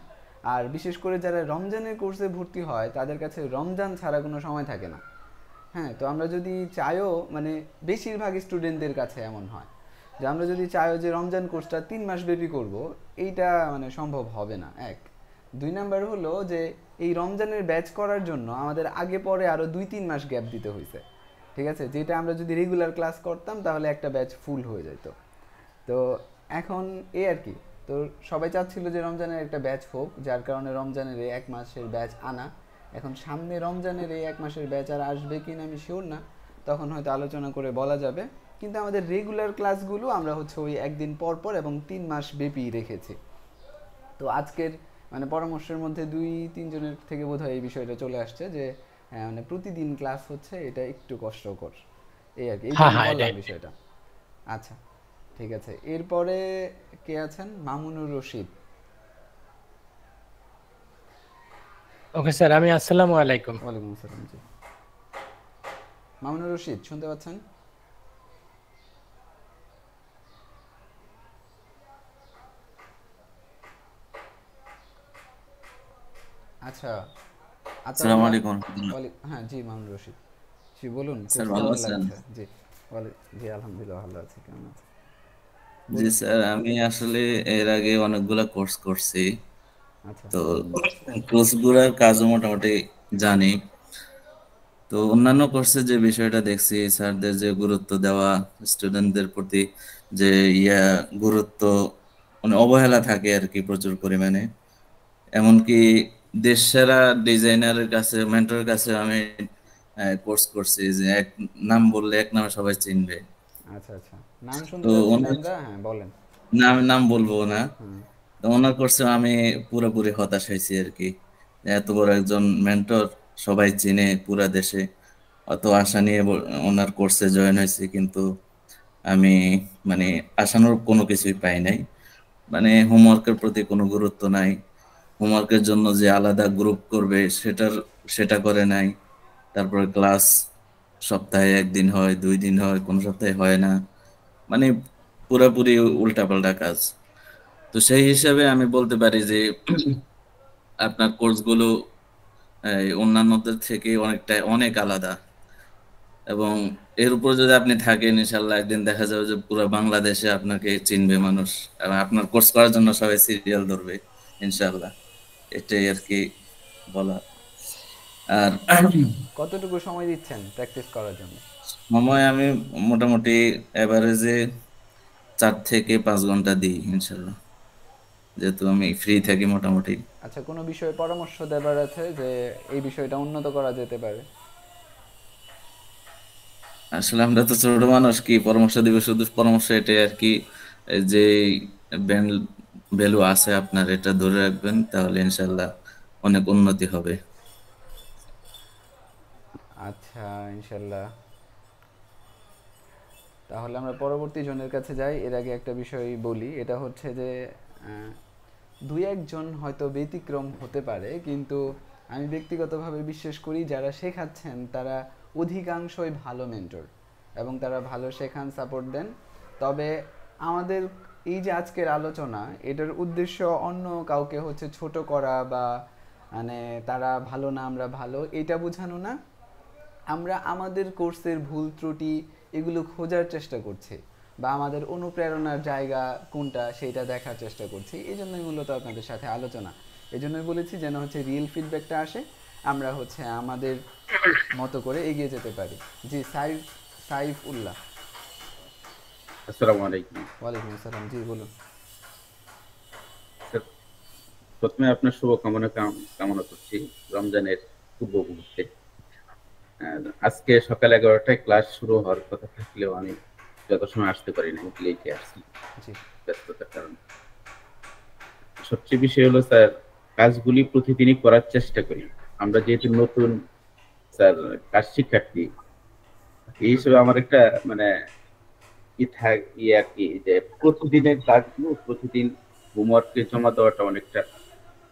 Speaker 1: আর বিশেষ করে যারা রমজানের কোর্সে ভর্তি হয় তাদের কাছে রমজান ছাড়া কোনো সময় থাকে না। হ্যাঁ, তো আমরা যদি চাইও, মানে বেশিরভাগ স্টুডেন্টদের কাছে এমন হয় যে আমরা যদি চাইও যে রমজান কোর্সটা 3 মাস ব্যাপী করব, এইটা মানে সম্ভব হবে না। এক, 2 নাম্বার হলো যে এই রমজানের ব্যাচ করার জন্য আমাদের আগে পরে আরও 2-3 মাস গ্যাপ দিতে হয়েছে, ঠিক আছে, যেটা আমরা যদি রেগুলার ক্লাস করতাম তাহলে একটা ব্যাচ ফুল হয়ে যেত। তো এখন এই আর কি, তো সবাই চাচ্ছিল যে রমজানের একটা ব্যাচ হোক, যার কারণে রমজানের এই 1 মাসের ব্যাচ আনা। এখন সামনে রমজানের এই 1 মাসের ব্যাচ আর আসবে কিনা আমি শিওর না, তখন হয়তো আলোচনা করে বলা যাবে। কিন্তু আমাদের রেগুলার ক্লাসগুলো আমরা হচ্ছে ওই একদিন পর পর এবং 3 মাস ব্যাপী রেখেছি। তো আজকের মানে পরামর্শের মধ্যে 2-3 জনের থেকে বোধহয় এই বিষয়টা চলে আসছে যে মানে প্রতিদিন ক্লাস হচ্ছে, এটা একটু কষ্টকর, এই আর কি, এই জন্য বললাম বিষয়টা। আচ্ছা, ঠিক আছে, এরপরে কে আছেন? মামুনুর রশিদ।
Speaker 9: ওকে স্যার, আমি আসসালামু আলাইকুম।
Speaker 1: ওয়ালাইকুম আসসালাম। জি, মামুনুর রশিদ শুনতে পাচ্ছেন? আচ্ছা,
Speaker 10: আসসালামু আলাইকুম।
Speaker 1: হ্যাঁ, জি মামুনুর রশিদ, জি বলুন,
Speaker 10: স্যার ভালো আছেন?
Speaker 1: জি, জি আলহামদুলিল্লাহ ভালো আছি, কেমন আছেন?
Speaker 10: জি স্যার, আমি আসলে এর আগে অনেকগুলা কোর্স করছি,
Speaker 1: আচ্ছা,
Speaker 10: তো কোর্সগুলোর কাজও মোটামুটি জানি। তো অন্যান্য কোর্সে যে বিষয়টা দেখছি, স্যারদের যে গুরুত্ব দেওয়া, স্টুডেন্টদের প্রতি যে গুরুত্ব, মানে অবহেলা থাকে আর কি প্রচুর পরিমাণে। এমনকি দেশ সেরা ডিজাইনারের কাছে, মেন্টরের কাছে আমি কোর্স করছি, যে এক নাম বললে এক নামে সবাই চিনবে।
Speaker 1: আচ্ছা আচ্ছা, নাম শুনতে
Speaker 10: তো
Speaker 1: চাচ্ছি না আমরা, হ্যাঁ বলেন।
Speaker 10: নাম বলবো না। তো ওনার কোর্সে আমি পুরোপুরি হতাশ হয়েছি আর কি। এত বড় একজন মেন্টর, সবাই চিনে পুরা দেশে, অত আশা নিয়ে ওনার কোর্সে জয়েন হয়েছি, কিন্তু আমি মানে আশানুরূপ কোনো কিছুই পাই নাই। মানে হোমওয়ার্কের প্রতি কোনো গুরুত্ব নাই, হোমওয়ার্কের জন্য যে আলাদা গ্রুপ করবে সেটা করে নাই। তারপরে ক্লাস সপ্তাহে 1 দিন হয়, 2 দিন হয়, কোনো সপ্তাহে হয় না, মানে পুরোপুরি উল্টাপাল্টা কাজ। তো সেই হিসাবে আমি বলতে পারি যে আপনার কোর্সগুলো অন্যান্যদের থেকে অনেক আলাদা, এবং এর উপর যদি আপনি থাকেন ইনশাল্লাহ একদিন দেখা যাবে যে পুরো বাংলাদেশে আপনাকে চিনবে মানুষ, এবং আপনার কোর্স করার জন্য সবাই সিরিয়াল ধরবে ইনশাল্লাহ। এটাই আর কি বলা। আর
Speaker 1: কতটুকু সময় দিচ্ছেন প্র্যাকটিস করার জন্য?
Speaker 10: সময় আমি মোটামুটি এভারেজে 4 থেকে 5 ঘন্টা দিই ইনশাল্লাহ, যেহেতু আমি ফ্রি থাকি মোটামুটি।
Speaker 1: আচ্ছা, কোনো বিষয়ে পরামর্শ দেবার আছে যে এই বিষয়টা উন্নত করা যেতে পারে?
Speaker 10: আসলে আমরা তো ছোট মানুষ, কি পরামর্শ দিব, শুধু পরামর্শ এটাই আর কি, এই যে ব্যান্ড ভ্যালু আছে আপনার, এটা ধরে রাখবেন, তাহলে ইনশাল্লাহ অনেক উন্নতি হবে।
Speaker 1: আচ্ছা, ইনশাল্লাহ। তাহলে আমরা পরবর্তী জনের কাছে যাই। এর আগে একটা বিষয় বলি, এটা হচ্ছে যে দুই একজন হয়তো ব্যতিক্রম হতে পারে, কিন্তু আমি ব্যক্তিগতভাবে বিশ্বাস করি যারা শেখাচ্ছেন তারা অধিকাংশই ভালো মেন্টর এবং তারা ভালো শেখান, সাপোর্ট দেন। তবে আমাদের এই যে আজকের আলোচনা, এটার উদ্দেশ্য অন্য কাউকে হচ্ছে ছোট করা বা মানে তারা ভালো না আমরা ভালো, এটা বোঝানো না। আমরা আমাদের কোর্সের ভুল ত্রুটি এগুলো খোঁজার চেষ্টা করছি বা আমাদের অনুপ্রেরণার জায়গা কোনটা সেটা দেখার চেষ্টা করছি। এই জন্যই মূলত আপনাদের সাথে আলোচনা। এই জন্যই বলেছি যেন হচ্ছে রিয়েল ফিডব্যাকটা আসে, আমরা হচ্ছে আমাদের মতো করে এগিয়ে যেতে পারি। জি, সাইফ উল্লাহ।
Speaker 11: আসসালামু আলাইকুম।
Speaker 1: ওয়ালাইকুম আসসালাম। জি বলুন।
Speaker 11: স্যার, প্রথমে আপনার শুভকামনা কামনা করছি রমজানের পূর্ব মুহূর্তে। আজকে সকাল 11টায় ক্লাস শুরু হওয়ার কথা থাকলেও আমি যথাসময় আসতে পারিনি, লেটে আসছি ব্যস্ততার কারণে। সবচেয়ে বিষয় হলো স্যার, কাজগুলি প্রতিদিনই করার চেষ্টা করি। আমরা যেহেতু নতুন স্যার কাজ শিক্ষার্থী, এই হিসেবে আমার একটা মানে আর কি, যে প্রতিদিনের কাজগুলো প্রতিদিন হোমওয়ার্কে জমা দেওয়াটা অনেকটা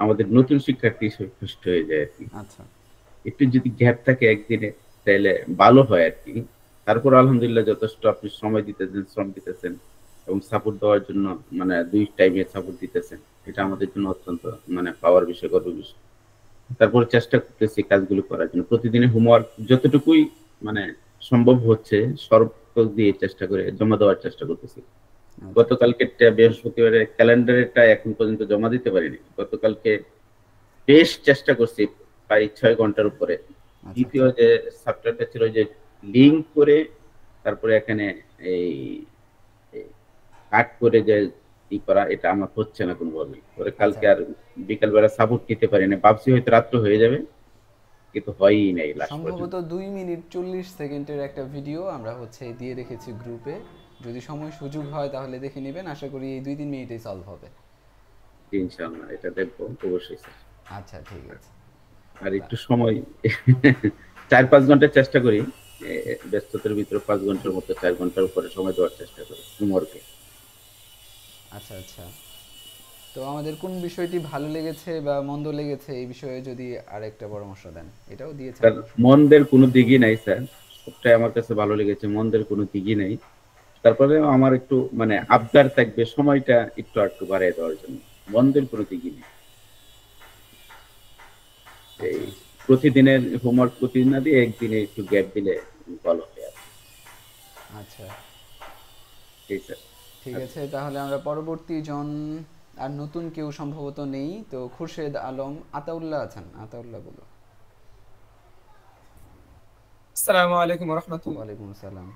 Speaker 11: আমাদের নতুন শিক্ষার্থী হিসেবে কষ্ট হয়ে যায় আর কি।
Speaker 1: আচ্ছা,
Speaker 11: একটু যদি গ্যাপ থাকে একদিনে তাহলে ভালো হয় আর কি। তারপর আলহামদুলিল্লাহ যথেষ্ট আপনি সময় দিতেছেন, শ্রম দিতেছেন এবং সাপোর্ট দেওয়ার জন্য মানে 2 টাইমে সাপোর্ট দিতেছেন, এটা আমাদের জন্য অত্যন্ত মানে পাওয়ার বিষয়, গর্বের বিষয়। তারপরে চেষ্টা করতেছি কাজগুলো করার জন্য, প্রতিদিনের হোমওয়ার্ক যতটুকুই মানে সম্ভব হচ্ছে সর্ব দিয়ে চেষ্টা করে জমা দেওয়ার চেষ্টা করতেছি। গতকালকে বৃহস্পতিবারে ক্যালেন্ডারটা এখন পর্যন্ত জমা দিতে পারিনি। গতকালকে বেশ চেষ্টা করছি, প্রায় 6 ঘন্টার উপরে। দ্বিতীয় যে সফটওয়্যারটা ছিল, যে লিঙ্ক করে তারপরে এখানে এই কাট করে যে ই করা, এটা আমার হচ্ছে না কোনোভাবে। পরে কালকে আর বিকালবেলা সাপোর্ট দিতে পারি না, ভাবছি হয়তো রাত্র হয়ে যাবে, কিন্তু হয়ই নাই লাস্ট পর্যন্ত।
Speaker 1: সম্ভবত 2 মিনিট 40 সেকেন্ডের একটা ভিডিও আমরা হচ্ছে দিয়ে রেখেছি গ্রুপে, যদি সময় সুযোগ হয় তাহলে দেখে নেবেন। আশা করি এই 2-3 মিনিটেই সলভ হবে
Speaker 11: ইনশাআল্লাহ, এটা দেখবো অবশ্যই স্যার।
Speaker 1: আচ্ছা, ঠিক আছে।
Speaker 11: আর একটু সময় 4-5 ঘন্টা চেষ্টা করি, ব্যস্ততার ভিতরে 5 ঘন্টার মতো 4 ঘন্টার উপরে সময় দেওয়ার চেষ্টা করি হোমওয়ার্কে।
Speaker 1: আচ্ছা আচ্ছা, তো আমাদের কোন বিষয়টি ভালো লেগেছে বা মন্দ লেগেছে এই বিষয়ে যদি আরেকটা পরামর্শ দেন। এটাও দিয়েছেন।
Speaker 11: স্যার, মন্দের কোনো দিকই নাই স্যার, সবটাই আমার কাছে ভালো লেগেছে, মন্দের কোনো দিকই নাই। তারপরে আমার একটু মানে আবদার থাকবে সময়টা একটু বাড়িয়ে দেওয়ার জন্য, মন্দের কোনো দিকই নেই। এই প্রতিদিনের হোমওয়ার্ক প্রতিদিন না দিয়ে একদিনে একটু গ্যাপ দিলে ভালো হয়।
Speaker 1: আচ্ছা,
Speaker 11: ঠিক স্যার,
Speaker 1: ঠিক আছে। তাহলে আমরা পরবর্তী জন, আর নতুন কেউ সম্ভবত নেই, তো খুরশেদ আলম আতাউল্লাহ আছেন। আতাউল্লাহ বলো।
Speaker 12: আসসালামু আলাইকুম ওয়া রাহমাতুল্লাহ।
Speaker 1: ওয়ালাইকুম আসসালাম।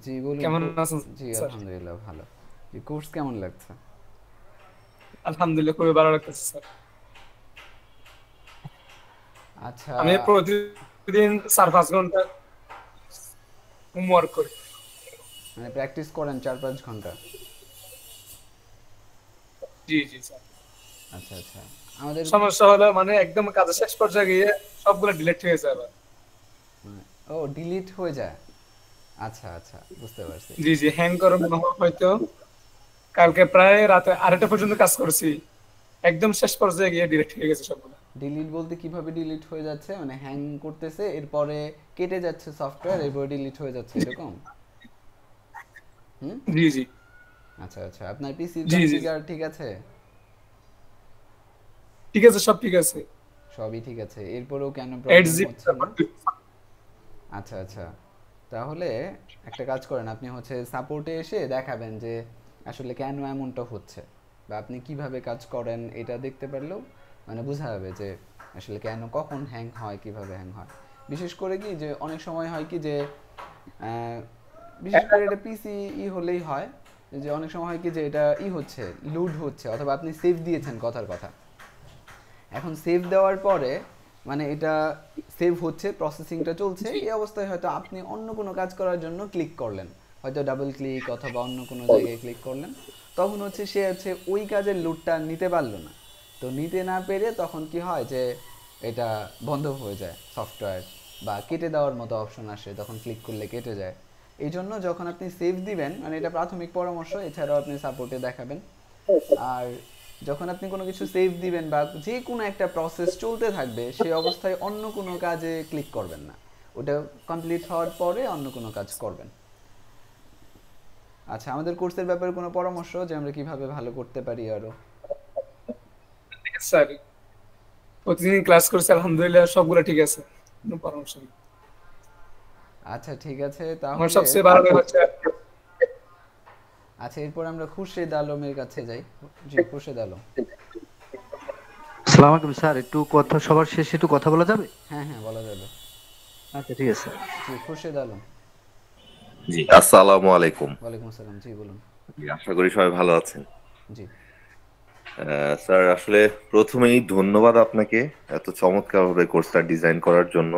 Speaker 1: জি বলুন।
Speaker 12: কেমন আছেন?
Speaker 1: জি আলহামদুলিল্লাহ ভালো। এই কোর্স কেমন লাগছে?
Speaker 12: আলহামদুলিল্লাহ খুবই ভালো লাগতেছে স্যার।
Speaker 1: আচ্ছা,
Speaker 12: আমি প্রতিদিন 4-5 ঘন্টা হোমওয়ার্ক করি।
Speaker 1: মানে প্র্যাকটিস করেন 4-5 ঘন্টা?
Speaker 12: জি জি স্যার।
Speaker 1: আচ্ছা আচ্ছা, আমাদের
Speaker 12: সমস্যা হলো মানে একদম কাজের শেষ পর্যায়ে গিয়ে সবগুলো ডিলিট হয়ে যায়।
Speaker 1: ও, ডিলিট হয়ে যায়। আচ্ছা আচ্ছা, বুঝতে পারছি।
Speaker 12: জি জি, হ্যাং করে মনে হয় হয়তো। কালকে প্রায় রাতে 2:30 পর্যন্ত কাজ করেছি, একদম শেষ পর্যায়ে গিয়ে ডিলিট হয়ে গেছে সবগুলো।
Speaker 1: ডিলিট বলতে কিভাবে ডিলিট হয়ে যাচ্ছে? মানে হ্যাং করতেছে, এরপরে কেটে যাচ্ছে সফটওয়্যার, এরপরে ডিলিট হয়ে যাচ্ছে এরকম?
Speaker 12: জি জি।
Speaker 1: আচ্ছা আচ্ছা, আপনার পিসির কনফিগার ঠিক আছে?
Speaker 12: ঠিক আছে, সব ঠিক আছে,
Speaker 1: সবই ঠিক আছে, এরপরেও কেন প্রবলেম হচ্ছে না? আচ্ছা আচ্ছা, তাহলে একটা কাজ করেন, আপনি হচ্ছে সাপোর্টে এসে দেখাবেন যে আসলে কেন এমনটা হচ্ছে, বা আপনি কিভাবে কাজ করেন এটা দেখতে পারলেও মানে বোঝা যাবে যে আসলে কেন, কখন হ্যাং হয়, কিভাবে হ্যাং হয়। বিশেষ করে কি যে অনেক সময় হয় কি যে বিশেষ করে এটা পিসি হলেই হয়, যে অনেক সময় হয় কি যে এটা হচ্ছে লুড হচ্ছে, অথবা আপনি সেভ দিয়েছেন কথার কথা, এখন সেভ দেওয়ার পরে মানে এটা সেভ হচ্ছে, প্রসেসিংটা চলছে, এই অবস্থায় হয়তো আপনি অন্য কোনো কাজ করার জন্য ক্লিক করলেন, হয়তো ডাবল ক্লিক অথবা অন্য কোনো জায়গায় ক্লিক করলেন, তখন হচ্ছে সে হচ্ছে ওই কাজের লুডটা নিতে পারলো না। তো নিতে না পেরে তখন কি হয় যে এটা বন্ধ হয়ে যায় সফটওয়্যার, বা কেটে দেওয়ার মতো অপশন আসে, তখন ক্লিক করলে কেটে যায়। এই জন্য যখন আপনি সেভ দিবেন, মানে এটা প্রাথমিক পরামর্শ, এছাড়াও আপনি সাপোর্টে দেখাবেন। আর যখন আপনি কোনো কিছু সেভ দিবেন বা যে কোনো একটা প্রসেস চলতে থাকবে, সেই অবস্থায় অন্য কোনো কাজে ক্লিক করবেন না, ওটা কমপ্লিট হওয়ার পরে অন্য কোনো কাজ করবেন। আচ্ছা, আমাদের কোর্সের ব্যাপারে কোনো পরামর্শ যে আমরা কিভাবে ভালো করতে পারি আরো?
Speaker 12: স্যার প্রতিদিন ক্লাস করছি আলহামদুলিল্লাহ, সবগুলো ঠিক আছে, কোনো পরামর্শ নেই।
Speaker 1: আচ্ছা ঠিক আছে,
Speaker 12: আমার
Speaker 1: তাহলে
Speaker 12: সবচেয়ে ভালো হচ্ছে
Speaker 1: আচ্ছা এরপর আমরা খুরশেদ আলমের কাছে যাই। জি খুরশেদ আলম।
Speaker 2: আসসালামু আলাইকুম স্যার, একটু কথা সবার শেষে একটু কথা বলা যাবে?
Speaker 1: হ্যাঁ হ্যাঁ বলা যাবে।
Speaker 2: আচ্ছা ঠিক আছে।
Speaker 1: জি খুরশেদ আলম।
Speaker 13: জি আসসালামু আলাইকুম।
Speaker 1: ওয়ালাইকুম আসসালাম। জি বলুন।
Speaker 13: জি, আশা করি সবাই ভালো আছেন।
Speaker 1: জি
Speaker 13: স্যার, আসলে প্রথমেই ধন্যবাদ আপনাকে এত চমৎকারভাবে কোর্সটা ডিজাইন করার জন্য।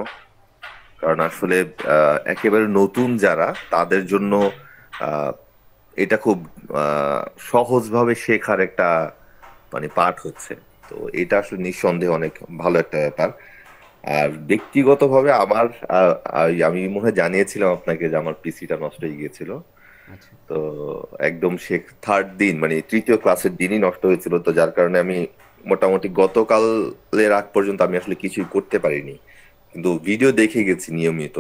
Speaker 13: কারণ আসলে একেবারে নতুন যারা, তাদের জন্য এটা খুব সহজভাবে শেখার একটা মানে পাঠ হচ্ছে। তো এটা আসলে নিঃসন্দেহে অনেক ভালো একটা ব্যাপার। আর ব্যক্তিগতভাবে আমার আমি মনে হয় জানিয়েছিলাম আপনাকে যে আমার পিসিটা নষ্ট হয়ে গিয়েছিল। তো একদম থার্ড দিন মানে তৃতীয় ক্লাসের দিনই নষ্ট হয়েছিল। তো যার কারণে আমি মোটামুটি গতকালের আগ পর্যন্ত আমি আসলে কিছুই করতে পারিনি, কিন্তু ভিডিও দেখে গেছি নিয়মিত।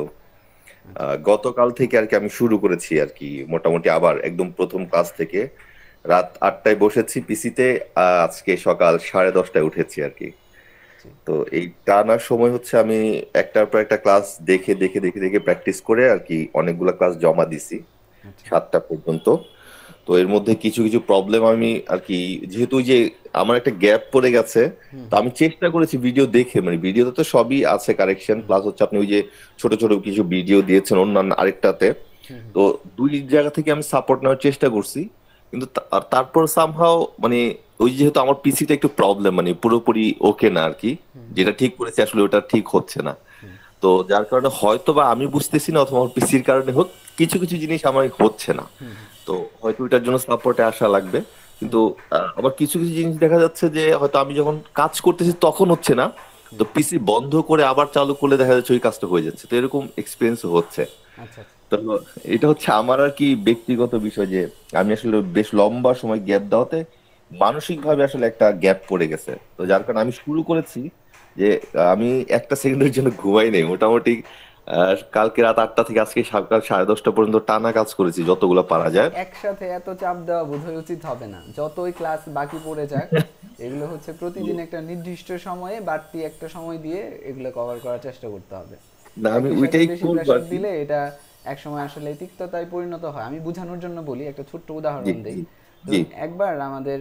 Speaker 13: গতকাল থেকে আর কি আমি শুরু করেছি আর কি, মোটামুটি আবার একদম প্রথম ক্লাস থেকে রাত 8টায় বসেছি পিসিতে, আজকে সকাল 10:30টায় উঠেছি আর কি। তো এই টানার সময় হচ্ছে আমি একটার পর একটা ক্লাস দেখে দেখে দেখে দেখে প্র্যাকটিস করে আর কি অনেকগুলো ক্লাস জমা দিছি 7টা পর্যন্ত। তো এর মধ্যে কিছু কিছু প্রবলেম আমি আর কি, যেহেতু ওই যে আমার একটা গ্যাপ পড়ে গেছে, তো আমি চেষ্টা করেছি ভিডিও দেখে, মানে ভিডিওতে তো সবই আছে কারেকশন, প্লাস হচ্ছে আপনি ওই যে ছোট ছোট কিছু ভিডিও দিয়েছেন অন্যান্য আরেকটাতে, তো দুই জায়গা থেকে আমি সাপোর্ট নেওয়ার চেষ্টা করছি। কিন্তু তারপর সামহাও মানে ওই যেহেতু আমার পিসিটা একটু প্রবলেম, মানে পুরোপুরি ওকে না আর কি, যেটা ঠিক করেছে আসলে ওটা ঠিক হচ্ছে না। তো যার কারণে হয়তো বা আমি বুঝতেছি না, অথবা আমার পিসির কারণে হোক, কিছু কিছু জিনিস আমার হচ্ছে না। তো হয়তো ওইটার জন্য সাপোর্টে আসা লাগবে। কিন্তু আবার কিছু কিছু জিনিস দেখা যাচ্ছে যে হয়তো আমি যখন কাজ করতেছি তখন হচ্ছে না, তো পিসি বন্ধ করে আবার চালু করলে দেখা যাচ্ছে ওই কাজটা হয়ে যাচ্ছে। তো এরকম এক্সপিরিয়েন্স হচ্ছে। তো এটা হচ্ছে আমার আর কি ব্যক্তিগত বিষয়, যে আমি আসলে বেশ লম্বা সময় গ্যাপ দেওয়াতে মানসিক ভাবে আসলে একটা গ্যাপ পড়ে গেছে। তো যার কারণে আমি শুরু করেছি যে আমি একটা সেকেন্ডের জন্য ঘুমাই নেই, মোটামুটি কালকে রাত 8টা থেকে আজকে সকাল 10:30টা পর্যন্ত টানা কাজ করেছি যতগুলো পারা যায়।
Speaker 1: একসাথে এত চাপ দেওয়া বোধহয় উচিত হবে না, যতই ক্লাস বাকি পড়ে যাক, এগুলো হচ্ছে প্রতিদিন একটা নির্দিষ্ট সময়ে বাড়তি একটা সময় দিয়ে এগুলো কভার করার চেষ্টা করতে হবে।
Speaker 13: না আমি ওইটাই
Speaker 1: দিলে এটা এক সময় আসলে তিক্ততায় পরিণত হয়। আমি বোঝানোর জন্য বলি, একটা ছোট্ট উদাহরণ দেই। একবার আমাদের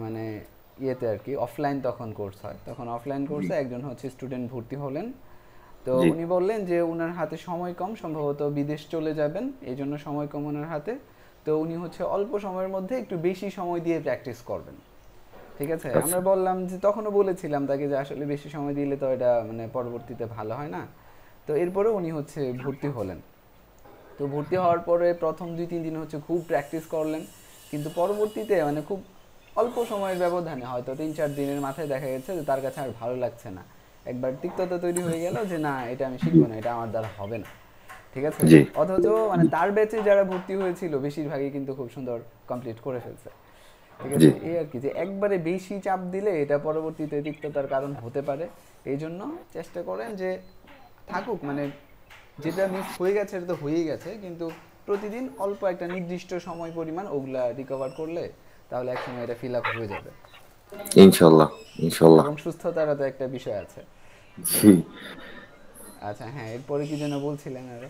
Speaker 1: মানে ইয়েতে আর কি অফলাইন তখন কোর্স হয়, তখন অফলাইন কোর্সে একজন হচ্ছে স্টুডেন্ট ভর্তি হলেন। তো উনি বললেন যে উনার হাতে সময় কম, সম্ভবত বিদেশ চলে যাবেন, এই জন্য সময় কম ওনার হাতে। তো উনি হচ্ছে অল্প সময়ের মধ্যে একটু বেশি সময় দিয়ে প্র্যাকটিস করবেন। ঠিক আছে, আমরা বললাম যে তখনও বলেছিলাম তাকে যে আসলে বেশি সময় দিলে তো এটা মানে পরবর্তীতে ভালো হয় না। তো এরপরে উনি হচ্ছে ভর্তি হলেন। তো ভর্তি হওয়ার পরে প্রথম 2-3 দিন হচ্ছে খুব প্র্যাকটিস করলেন, কিন্তু পরবর্তীতে মানে খুব অল্প সময়ের ব্যবধানে হয়তো 3-4 দিনের মাথায় দেখা গেছে যে তার কাছে আর ভালো লাগছে না। একবার তিক্ততা তৈরি হয়ে গেল যে না এটা আমি শিখবো না, এটা আমার দ্বারা হবে না। ঠিক আছে, অথচ মানে তার ব্যাচে যারা ভর্তি হয়েছিল বেশিরভাগই কিন্তু খুব সুন্দর কমপ্লিট করে ফেলছে। ঠিক আছে, এই আর কি যে একবারে বেশি চাপ দিলে এটা পরবর্তীতে তিক্ততার কারণ হতে পারে। এই জন্য চেষ্টা করেন যে থাকুক, মানে যেটা মিস হয়ে গেছে এটা তো হয়েই গেছে, কিন্তু প্রতিদিন অল্প একটা নির্দিষ্ট সময় পরিমাণ ওগুলা রিকভার করলে তাহলে একসময় এটা ফিল আপ হয়ে যাবে
Speaker 13: ইনশাআল্লাহ। ইনশাআল্লাহ,
Speaker 1: এবং সুস্থতার তো একটা বিষয় আছে।
Speaker 13: জি
Speaker 1: আচ্ছা হ্যাঁ, এরপরে কি যেন বলছিলেন আরো?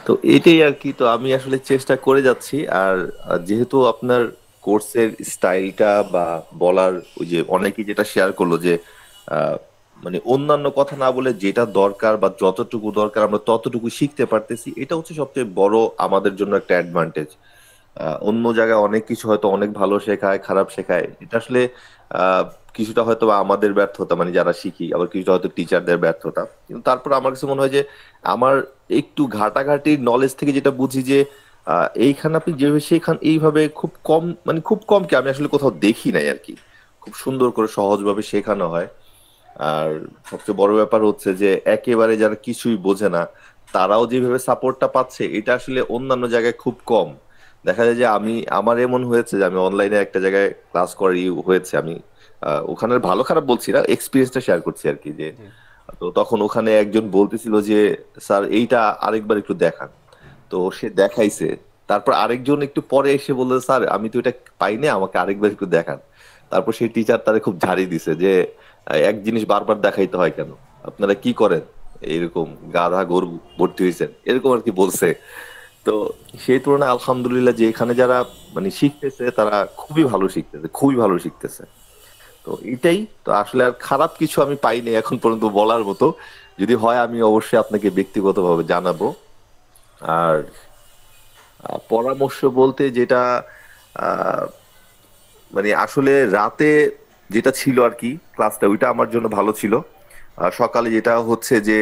Speaker 13: তো এটাই আর কি, তো আমি আসলে চেষ্টা করে যাচ্ছি। আর যেহেতু আপনার কোর্সের স্টাইলটা বা বলার ওই যে অনেকেই যেটা শেয়ার করলো যে মানে অন্যান্য কথা না বলে যেটা দরকার বা যতটুকু দরকার আমরা ততটুকু শিখতে পারতেছি, এটা হচ্ছে সবচেয়ে বড় আমাদের জন্য একটা অ্যাডভান্টেজ। অন্য জায়গায় অনেক কিছু হয়তো অনেক ভালো শেখায়, খারাপ শেখায়, এটা আসলে আহ, কিছুটা হয়তো বা আমাদের ব্যর্থতা, মানে যারা শিখি, আবার কিছুটা হয়তো টিচারদের ব্যর্থতা। কিন্তু তারপর আমার কাছে মনে হয় যে আমার একটু ঘাটাঘাটির নলেজ থেকে যেটা বুঝি যে এইখানে আপনি যেভাবে শেখান এইভাবে খুব কম, মানে খুব কম কি আমি আসলে কোথাও দেখি নাই আর কি। খুব সুন্দর করে সহজভাবে শেখানো হয়। আর সবচেয়ে বড় ব্যাপার হচ্ছে যে একেবারে যারা কিছুই বোঝে না তারাও যেভাবে সাপোর্টটা পাচ্ছে, এটা আসলে অন্যান্য জায়গায় খুব কম দেখা যায়। যে আমার এমন হয়েছে যে আমি অনলাইনে একটা জায়গায় ক্লাস করি হয়েছে, আমি ওখানে ভালো খারাপ বলছি না, এক্সপিরিয়েন্সটা শেয়ার করছি আর কি। যে তো তখন ওখানে একজন বলতেছিল যে স্যার এইটা আরেকবার একটু দেখান, তো সে দেখাইছে। তারপর আরেকজন একটু পরে এসে বললো স্যার আমি তো এটা পাইনি, আমাকে আরেকবার একটু দেখান। তারপর সেই টিচার তারে খুব ঝাড়ি দিছে যে এক জিনিস বারবার দেখাইতে হয় কেন, আপনারা কি করেন, এরকম গাধা গরু ভর্তি হয়েছেন, এরকম আর কি বলছে। তো সেই তুলনায় আলহামদুলিল্লাহ যে এখানে যারা মানে শিখতেছে তারা খুবই ভালো শিখতেছে, খুবই ভালো শিখতেছে। তো এটাই তো আসলে, আর খারাপ কিছু আমি পাইনি এখন পর্যন্ত বলার মতো। যদি হয় আমি অবশ্যই আপনাকে ব্যক্তিগতভাবে জানাবো। আর পরামর্শ বলতে যেটা আহ, মানে আসলে রাতে যেটা ছিল আর কি ক্লাসটা, ওইটা আমার জন্য ভালো ছিল। সকালে যেটা হচ্ছে যে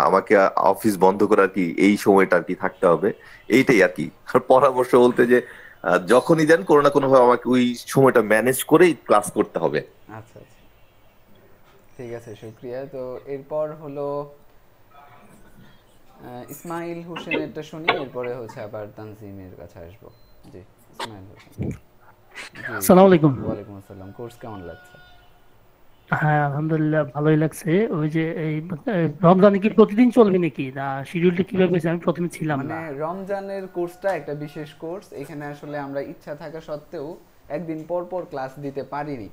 Speaker 13: আমাকে অফিস বন্ধ করে আর কি এই সময়টা আর কি থাকতে হবে, এইটাই আর কি। আর পরামর্শ বলতে যে যখনই দেন কোনো না কোনো ভাবে আমাকে ওই সময়টা ম্যানেজ করেই ক্লাস করতে হবে।
Speaker 1: আচ্ছা আচ্ছা, ঠিক আছে, শুক্রিয়া। তো এরপর হলো ইসমাইল হোসেনেরটা শুনি, এরপরে হচ্ছে আবার তানজিমের কাছে আসবো। জি ইসমাইল হোসেন।
Speaker 14: আসসালামু আলাইকুম।
Speaker 1: ওয়ালাইকুম আসসালাম। কোর্স কেমন লাগছে?
Speaker 14: হ্যাঁ আলহামদুলিল্লাহ ভালোই লাগছে। ওই যে এই রমজানে কি প্রতিদিন চলবে নাকি, না শিডিউলটা কিভাবে হয়েছে? আমি প্রথমে ছিলাম
Speaker 1: মানে
Speaker 14: না।
Speaker 1: রমজানের কোর্সটা একটা বিশেষ কোর্স, এখানে আসলে আমরা ইচ্ছা থাকা সত্ত্বেও একদিন পর পর ক্লাস দিতে পারিনি,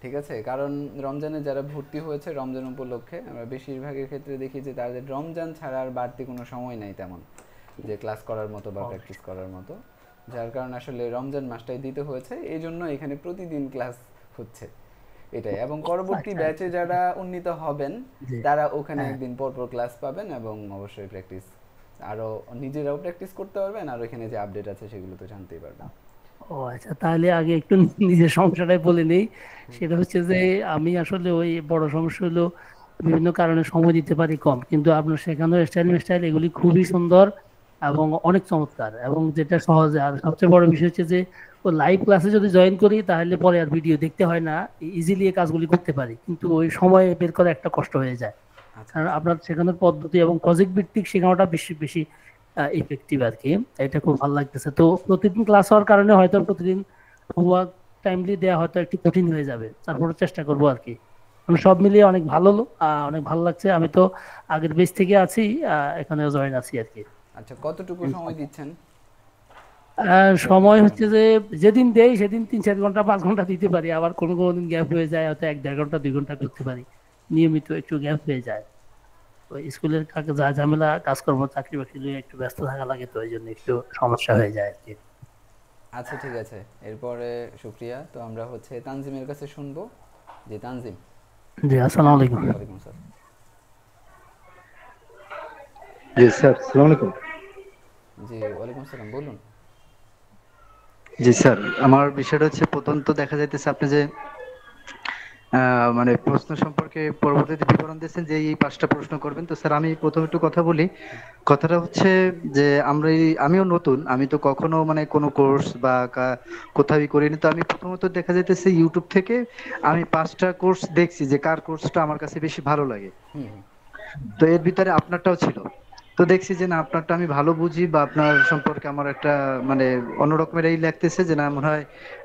Speaker 1: ঠিক আছে? কারণ রমজানে যারা ভর্তি হয়েছে রমজান উপলক্ষে, আমরা বেশিরভাগের ক্ষেত্রে দেখি যে তাদের রমজান ছাড়া আর বাড়তি কোনো সময় নাই তেমন, যে ক্লাস করার মতো বা প্র্যাকটিস করার মতো, যার কারণে আসলে রমজান মাসটাই দিতে হয়েছে। এই জন্য এখানে প্রতিদিন ক্লাস হচ্ছে এটাই। এবং পরবর্তী ব্যাচে যারা উন্নীত হবেন তারা ওখানে একদিন পর পর ক্লাস পাবেন এবং অবশ্যই প্র্যাকটিস আরো নিজেরাও প্র্যাকটিস করতে পারবেন, আর ওখানে যে আপডেট আছে সেগুলো তো জানতেই পারবেন।
Speaker 14: ও আচ্ছা, তাহলে আগে একটু নিজের সমস্যাটাই বলে নেই। সেটা হচ্ছে যে আমি আসলে ওই বড় সমস্যা হলো বিভিন্ন কারণে সময় দিতে পারি কম, কিন্তু আপনার শেখানোর স্টাইল এগুলি খুবই সুন্দর এবং অনেক চমৎকার, এবং যেটা সহজে। আর সবচেয়ে বড় বিষয় হচ্ছে যে ও লাইভ ক্লাসে যদি জয়েন করি তাহলে পরে আর ভিডিও দেখতে হয় না, ইজিলি এই কাজগুলি করতে পারি, কিন্তু ওই সময় বের করা একটা কষ্ট হয়ে যায়। কারণ আপনার শেখানোর পদ্ধতি এবং প্রজেক্ট ভিত্তিক শেখানোটা বেশি বেশি ইফেক্টিভ আর কি। এটা খুব ভালো লাগতেছে। তো প্রতিদিন ক্লাস হওয়ার কারণে হয়তো প্রতিদিন হোমওয়ার্ক টাইমলি দেওয়া হয়তো একটু কঠিন হয়ে যাবে, তারপরে চেষ্টা করবো আর কি। মানে সব মিলিয়ে অনেক ভালো, অনেক ভালো লাগছে। আমি তো আগের বেস থেকে আছি, এখানেও জয়েন আছি আর কি।
Speaker 1: আচ্ছা, কতটুকু সময় দিচ্ছেন?
Speaker 14: সময় হচ্ছে যে যেদিন দেই সেদিন 3-4 ঘন্টা 5 ঘন্টা দিতে পারি, আবার কোনো কোনো দিন গ্যাপ হয়ে যায়, হয়তো 1-1.5 ঘন্টা 2 ঘন্টা করতে পারি। নিয়মিত একটু গ্যাপ হয়ে যায়, ওই স্কুলের যা ঝামেলা, কাজকর্ম, চাকরি বাকরি নিয়ে একটু ব্যস্ত থাকা লাগে, তো ওই জন্য একটু সমস্যা হয়ে যায় আর কি।
Speaker 1: আচ্ছা ঠিক আছে, এরপরে শুক্রিয়া। তো আমরা হচ্ছে তানজিমের কাছে শুনবো। জি তানজিম।
Speaker 14: জি আসসালামু আলাইকুম।
Speaker 1: ওয়ালাইকুম আসসালাম।
Speaker 2: জি স্যার আসসালামু আলাইকুম।
Speaker 1: জি ওয়ালাইকুম আসসালাম, বলুন।
Speaker 2: জি স্যার, আমার বিষয়টা হচ্ছে প্রথমত দেখা যাইতেছে আপনি যে মানে প্রশ্ন সম্পর্কে পরবর্তীতে বিবরণ দিয়েছেন যে এই 5টা প্রশ্ন করবেন। তো স্যার আমি প্রথম একটু কথা বলি। কথাটা হচ্ছে যে আমিও নতুন, আমি তো কখনো মানে কোনো কোর্স বা কোথাও করিনি। তো আমি প্রথমত দেখা যাইতেছে ইউটিউব থেকে আমি 5টা কোর্স দেখছি যে কার কোর্সটা আমার কাছে বেশি ভালো লাগে। তো এর ভিতরে আপনারটাও ছিল। তো দেখছি যে না আপনারটা আমি ভালো বুঝি, বা আপনার সম্পর্কে আমার একটা মানে অন্যরকমের এই লাগতেছে যে না মনে হয়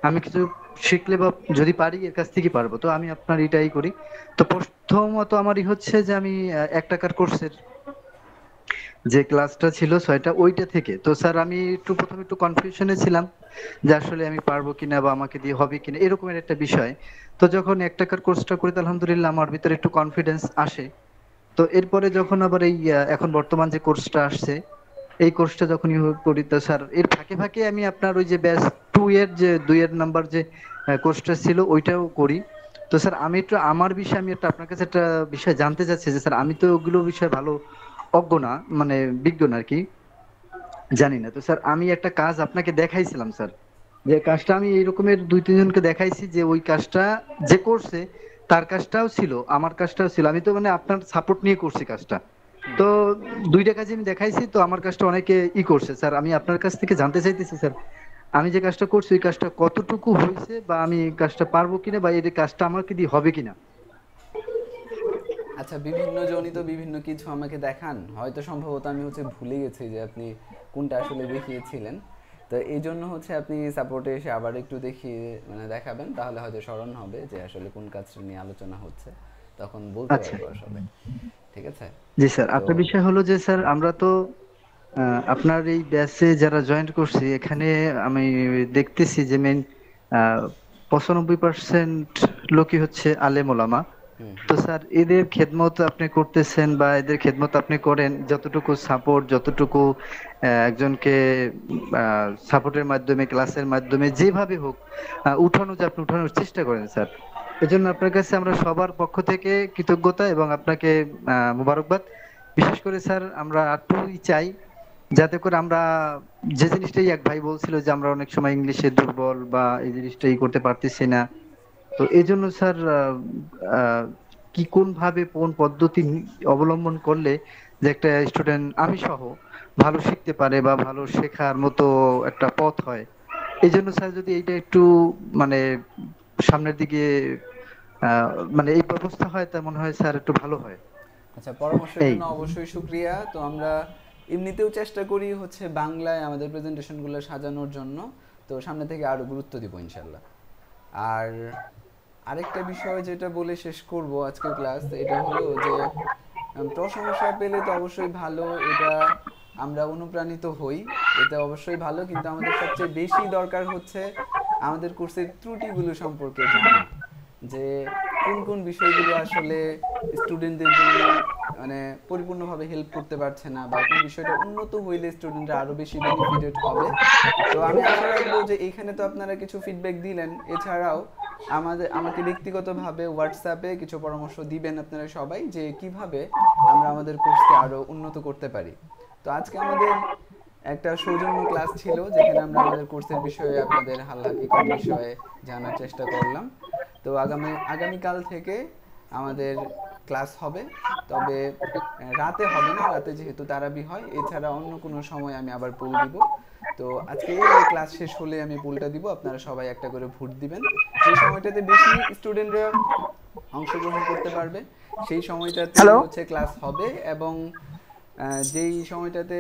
Speaker 2: আমি কিছু শিখলে বা যদি পারি এর কাছ থেকে পারবো। তো আমি আপনার এটাই করি। তো প্রথমত আমারই হচ্ছে যে আমি 1 টাকার কোর্সের যে ক্লাসটা ছিল 6টা, ওইটা থেকে। তো স্যার আমি প্রথমে একটু কনফিউশনে ছিলাম যে আসলে আমি পারবো কিনা বা আমাকে দিয়ে হবে কিনা, এরকমের একটা বিষয়। তো যখন 1 টাকার কোর্সটা করি আলহামদুলিল্লাহ আমার ভিতরে একটু কনফিডেন্স আসে। তো এরপরে যখন আবার এই এখন বর্তমান যে কোর্সটা আসছে, এই কোর্সটা যখন করি, তো স্যার এর ফাঁকে ফাঁকে আমি আপনার ওই যে ব্যাচ 2 এর যে 2 এর নাম্বার যে কোর্সটা ছিল ওইটাও করি। তো স্যার আমি একটু আমার বিষয়ে আমি একটা আপনার কাছে একটা বিষয় জানতে চাচ্ছি যে স্যার আমি তো ওগুলো বিষয়ে ভালো অজ্ঞ না, মানে বিজ্ঞ না আর কি। জানি না। তো স্যার আমি একটা কাজ আপনাকে দেখাইছিলাম স্যার, যে কাজটা আমি এই রকমের 2-3 জনকে দেখাইছি, যে ওই কাজটা যে করছে তার কাজটাও ছিল, আমার কাজটাও ছিল। আমি তো মানে আপনার সাপোর্ট নিয়ে করছি কাজটা। তো 2টা কাজে আমি দেখাইছি, তো আমার কাজটা অনেকে করছে স্যার। আমি আপনার কাছ থেকে জানতে চাইতেছি স্যার, আমি যে কাজটা করছি ওই কাজটা কতটুকু হয়েছে, বা আমি কাজটা পারবো কিনা, বা এই কাজটা আমাকে দিয়ে হবে কিনা।
Speaker 1: আচ্ছা, বিভিন্ন জনই তো বিভিন্ন কিছু আমাকে দেখান, হয়তো সম্ভবত আমি ভুলে গেছি যে আপনি কোনটা আসলে দেখিয়েছিলেন। তো এই জন্য আপনি সাপোর্টে এসে আবার একটু দেখিয়ে মানে দেখাবেন, তাহলে হয়তো স্মরণ হবে যে আসলে কোন কাজটা নিয়ে আলোচনা হচ্ছে, তখন বলতে পারবো আসলে। ঠিক আছে?
Speaker 2: জি স্যার, একটা বিষয় হলো যে স্যার আমরা তো আপনার এই ব্যাচে যারা জয়েন করছি, এখানে আমি দেখতেছি যে মেইন 95% লোকই হচ্ছে আলেম ওলামা। তো স্যার এদের খেদমত আপনি করতেছেন, বা এদের খেদমত আপনি করেন, যতটুকু সাপোর্ট, যতটুকু একজনকে সাপোর্টের মাধ্যমে, ক্লাসের মাধ্যমে, যেভাবে হোক উঠানো যায় আপনি উঠানোর চেষ্টা করেন স্যার। এজন্য আপনার কাছে আমরা সবার পক্ষ থেকে কৃতজ্ঞতা এবং আপনাকে মোবারকবাদ। বিশেষ করে স্যার আমরা আরটুই চাই, যাতে করে আমরা যে জিনিসটাই এক ভাই বলছিল যে আমরা অনেক সময় ইংলিশে দুর্বল, বা এই জিনিসটাই করতে পারতেছি না, তো এই জন্য স্যার কি কোন ভাবে কোন পদ্ধতি অবলম্বন করলে যে একটা স্টুডেন্ট আমি সহ ভালো শিখতে পারে, বা ভালো শেখার মতো একটা পথ হয়, এই জন্য স্যার যদি এইটা একটু মানে সামনের দিকে মানে এই ব্যবস্থা হয়, তা মনে হয় স্যার একটু ভালো হয়।
Speaker 1: আচ্ছা, পরামর্শের জন্য অবশ্যই শুকরিয়া। তো আমরা এমনিতেও চেষ্টা করি বাংলায় আমাদের প্রেজেন্টেশনগুলো সাজানোর জন্য, তো সামনে থেকে আরো গুরুত্ব দিব ইনশাআল্লাহ। আর আরেকটা বিষয় যেটা বলে শেষ করব আজকের ক্লাস, এটা হলো যে প্রশংসা পেলে তো অবশ্যই ভালো, এটা আমরা অনুপ্রাণিত হই, এটা অবশ্যই ভালো, কিন্তু আমাদের সবচেয়ে বেশি দরকার আমাদের কোর্সের ত্রুটিগুলো সম্পর্কে জানা, যে কোন কোন বিষয়গুলো আসলে স্টুডেন্টদের জন্য মানে পরিপূর্ণভাবে হেল্প করতে পারছে না, বা কোন বিষয়টা উন্নত হইলে স্টুডেন্টরা আরো বেশি বেনিফিটেড হবে। তো আমি আশা রাখবো যে এখানে তো আপনারা কিছু ফিডব্যাক দিলেন, এছাড়াও আমাকে ব্যক্তিগতভাবে হোয়াটসঅ্যাপে কিছু পরামর্শ দিবেন আপনারা সবাই, যে কিভাবে আমরা আমাদের কোর্সকে আরো উন্নত করতে পারি। তো আজকে আমাদের একটা সৌজন্য ক্লাস ছিল, যেখানে আমরা আমাদের কোর্সের বিষয়ে আপনাদের হাল হাকিকত বিষয়ে জানার চেষ্টা করলাম। তো আগামীকাল থেকে আমাদের ক্লাস হবে, তবে রাতে হবে না, রাতে যেহেতু তারাবি হয়। এছাড়া অন্য কোনো সময় আমি আবার পোল দিব। তো আজকে এই ক্লাস শেষ হলে আমি পোলটা দিব, আপনারা সবাই একটা করে ভোট দিবেন। যে সময়টাতে বেশি স্টুডেন্টরা অংশগ্রহণ করতে পারবে সেই সময়টাতে ক্লাস হবে, এবং যেই সময়টাতে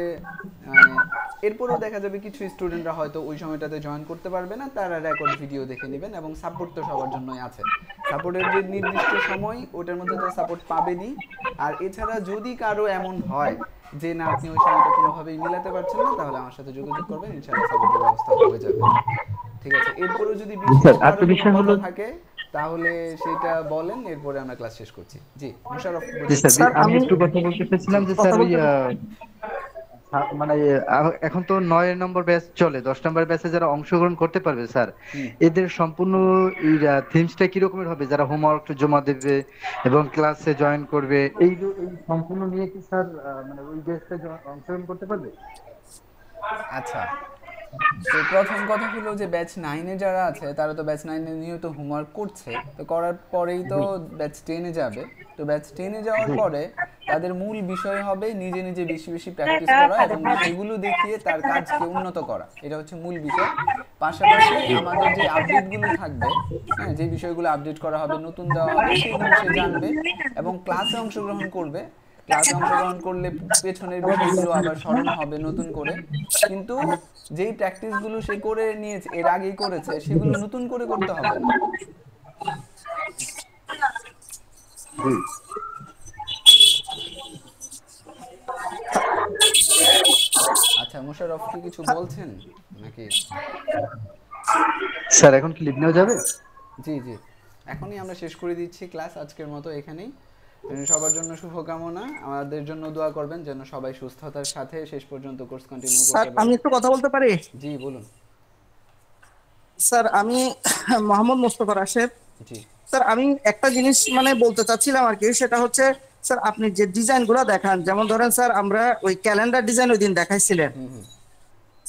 Speaker 1: এরপরেও দেখা যাবে কিছু স্টুডেন্টরা হয়তো ওই সময়টাতে জয়েন করতে পারবে না, তারা রেকর্ড ভিডিও দেখে নেবেন। এবং সাপোর্ট তো সবার জন্যই আছে, সাপোর্টের যে নির্দিষ্ট সময় ওটার মধ্যে তো সাপোর্ট পাবেনই। আর এছাড়া যদি কারো এমন হয় যে না আপনি ওই সময়টা কোনোভাবেই মিলাতে পারছেন না, তাহলে আমার সাথে যোগাযোগ করবেন, ইনশাআল্লাহ সাপোর্টের ব্যবস্থা হয়ে যাবে। ঠিক আছে? এরপরেও যদি বিশেষ কারো কোনো কথা থাকে তাহলে সেটা বলেন, এরপরে আমরা ক্লাস শেষ করছি। জি মুশাররফ।
Speaker 2: স্যার আমি একটু কথা বলতে চাইছিলাম যে স্যার মানে এখন তো 9 নম্বর ব্যাচ চলে, 10 নম্বর ব্যাচে যারা অংশগ্রহণ করতে পারবে স্যার, এদের সম্পূর্ণ থিমসটা কি রকমের হবে, যারা হোমওয়ার্ক জমা দেবে এবং ক্লাসে জয়েন করবে, এই সম্পূর্ণ নিয়ে কি স্যার মানে ওই ব্যাচে অংশগ্রহণ করতে পারবে?
Speaker 1: আচ্ছা, তো প্রথম কথা হলো যে ব্যাচ 9 এ যারা আছে তারা তো ব্যাচ 9 এ নিয়মিত হোমওয়ার্ক করছে, তো করার পরেই তো ব্যাচ 10 এ যাবে। তো ব্যাচ 10 এ যাওয়ার পরে তাদের মূল বিষয় হবে নিজে নিজে বেশি বেশি প্র্যাকটিস করা এবং সেগুলো দেখিয়ে তার কাজকে উন্নত করা, এটা হচ্ছে মূল বিষয়। পাশাপাশি আমাদের যে আপডেটগুলো থাকবে, হ্যাঁ, যে বিষয়গুলো আপডেট করা হবে, নতুন দেওয়া হবে, সেগুলো সে জানবে এবং ক্লাসে অংশগ্রহণ করবে। ক্লাসে অংশগ্রহণ করলে পেছনের বিষয়গুলো আবার স্মরণ হবে নতুন করে, কিন্তু যেই প্র্যাকটিসগুলো সে করে নিয়েছে, এর আগেই করেছে, সেগুলো নতুন করে করতে হবে না। আচ্ছা, মুশাররফ কি কিছু বলছেন নাকি?
Speaker 2: স্যার এখন কি লিভ নেওয়া যাবে?
Speaker 1: জি জি, এখনই আমরা শেষ করে দিচ্ছি ক্লাস আজকের মতো এখানেই। সবার জন্য শুভকামনা, আমাদের জন্য দোয়া করবেন যেন সবাই সুস্থতার সাথে শেষ পর্যন্ত কোর্স কন্টিনিউ করতে পারে।
Speaker 15: স্যার আমি একটু কথা বলতে পারি?
Speaker 1: জি বলুন।
Speaker 15: স্যার আমি মোহাম্মদ মোস্তফা রাশেদ।
Speaker 1: জি
Speaker 15: স্যার আমি একটা জিনিস মানে বলতে চাচ্ছিলাম আর কি, সেটা হচ্ছে স্যার আপনি যে ডিজাইনগুলো দেখান, যেমন ধরেন স্যার আমরা ওই ক্যালেন্ডার ডিজাইন ওই দিন দেখাইছিলেন,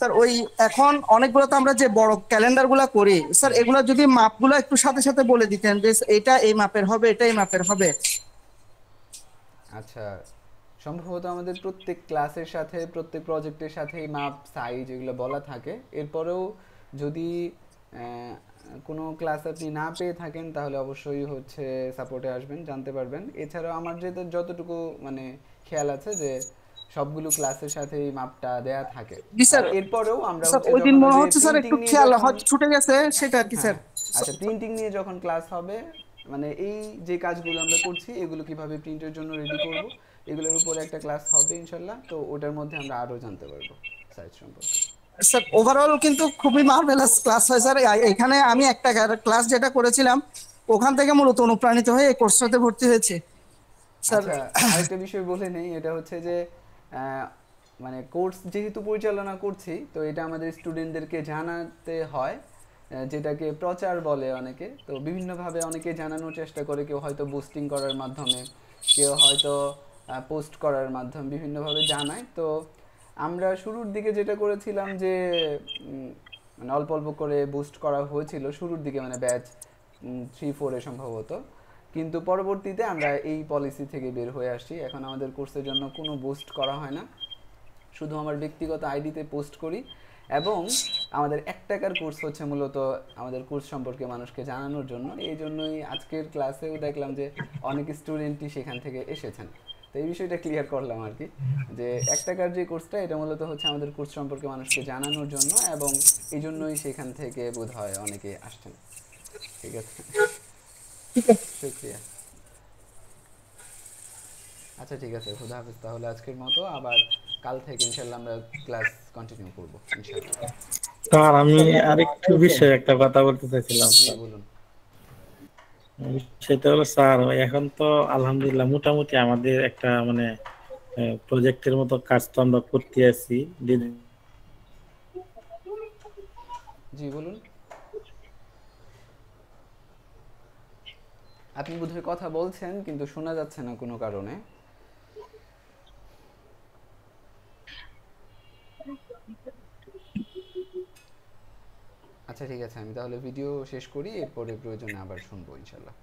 Speaker 15: স্যার ওই এখন অনেকগুলো তো আমরা যে বড় ক্যালেন্ডার গুলা করি স্যার, এগুলা যদি মাপগুলো একটু সাথে সাথে বলে দিতেন যে এটা এই মাপের হবে, এটা এই মাপের হবে।
Speaker 1: আচ্ছা, সম্ভবত আমাদের প্রত্যেক ক্লাসের সাথে প্রত্যেক প্রজেক্টের সাথে মাপ সাইজ এগুলো বলা থাকে। এরপরেও যদি কোনো ক্লাস আপনি না পেয়ে থাকেন তাহলে অবশ্যই হচ্ছে সাপোর্টে আসবেন, জানতে পারবেন। এছাড়াও আমার যতটুকু মানে খেয়াল আছে যে সবগুলো ক্লাসের সাথে এই মাপটা দেয়া থাকে। আর এরপরেও আমরা হচ্ছে
Speaker 15: ওই দিন
Speaker 1: যখন
Speaker 15: মনে
Speaker 1: ওই যে
Speaker 15: হচ্ছে স্যার একটু
Speaker 1: প্রিন্টিং নিয়ে
Speaker 15: খেয়াল
Speaker 1: যখন
Speaker 15: ছুটে গেছে সেটা আর কি স্যার।
Speaker 1: আচ্ছা, প্রিন্টিং নিয়ে যখন ক্লাস হবে, মানে এই যে কাজগুলো আমরা করছি এগুলো কিভাবে প্রিন্টের জন্য রেডি করব এগুলোর উপরে একটা ক্লাস হবে ইনশাআল্লাহ। তো ওটার মধ্যে আমরা আরো জানতে পারবো সাইজ সম্পর্কে।
Speaker 15: স্যার ওভারঅল কিন্তু খুবই মার্ভেলাস ক্লাস হয় স্যার। এখানে আমি একটা ক্লাস যেটা করেছিলাম ওখান থেকে মূলত অনুপ্রাণিত হয়ে এই কোর্সটাতে ভর্তি হয়েছে স্যার।
Speaker 1: আচ্ছা, আরেকটা বিষয় বলে নেই, এটা হচ্ছে যে মানে কোর্স যেহেতু পরিচালনা করছি তো এটা আমাদের স্টুডেন্টদেরকে জানাতে হয়, যেটাকে প্রচার বলে অনেকে। তো বিভিন্নভাবে অনেকে জানানোর চেষ্টা করে, কেউ হয়তো বুস্টিং করার মাধ্যমে, কেউ হয়তো পোস্ট করার মাধ্যমে বিভিন্নভাবে জানায়। তো আমরা শুরুর দিকে যেটা করেছিলাম যে মানে অল্প অল্প করে বুস্ট করা হয়েছিল শুরুর দিকে, মানে ব্যাচ 3-4 সম্ভবত। কিন্তু পরবর্তীতে আমরা এই পলিসি থেকে বের হয়ে আসছি। এখন আমাদের কোর্সের জন্য কোনো বুস্ট করা হয় না, শুধু আমার ব্যক্তিগত আইডিতে পোস্ট করি। এবং আমাদের 1 টাকার কোর্স হচ্ছে মূলত আমাদের কোর্স সম্পর্কে মানুষকে জানানোর জন্য। এই জন্যই আজকের ক্লাসেও দেখলাম যে অনেক স্টুডেন্টই সেখান থেকে এসেছেন। তো এই বিষয়টা ক্লিয়ার করলাম আর কি, যে 1 টাকার যে কোর্সটা এটা মূলত হচ্ছে আমাদের কোর্স সম্পর্কে মানুষকে জানানোর জন্য, এবং এই জন্যই সেখান থেকে বোধহয় অনেকে আসছেন। ঠিক আছে, শুকরিয়া। আচ্ছা ঠিক আছে, খুদা হাফেজ তাহলে আজকের মতো। আবার কাল থেকে ইনশাআল্লাহ আমরা ক্লাস কন্টিনিউ করব ইনশাআল্লাহ।
Speaker 4: স্যার আমি আরেকটু বিষয়ে একটা কথা বলতে চাইছিলাম।
Speaker 1: বলুন।
Speaker 4: সেটা হলো স্যার এখন তো আলহামদুলিল্লাহ মোটামুটি আমাদের একটা মানে প্রজেক্টের মতো কাজ তো আমরা করতে আছি।
Speaker 1: জি বলুন। আপনি বোধহয় কথা বলছেন কিন্তু শোনা যাচ্ছে না কোনো কারণে। আচ্ছা ঠিক আছে, আমি তাহলে ভিডিও শেষ করি, এরপরে প্রয়োজনে আবার শুনবো ইনশাআল্লাহ।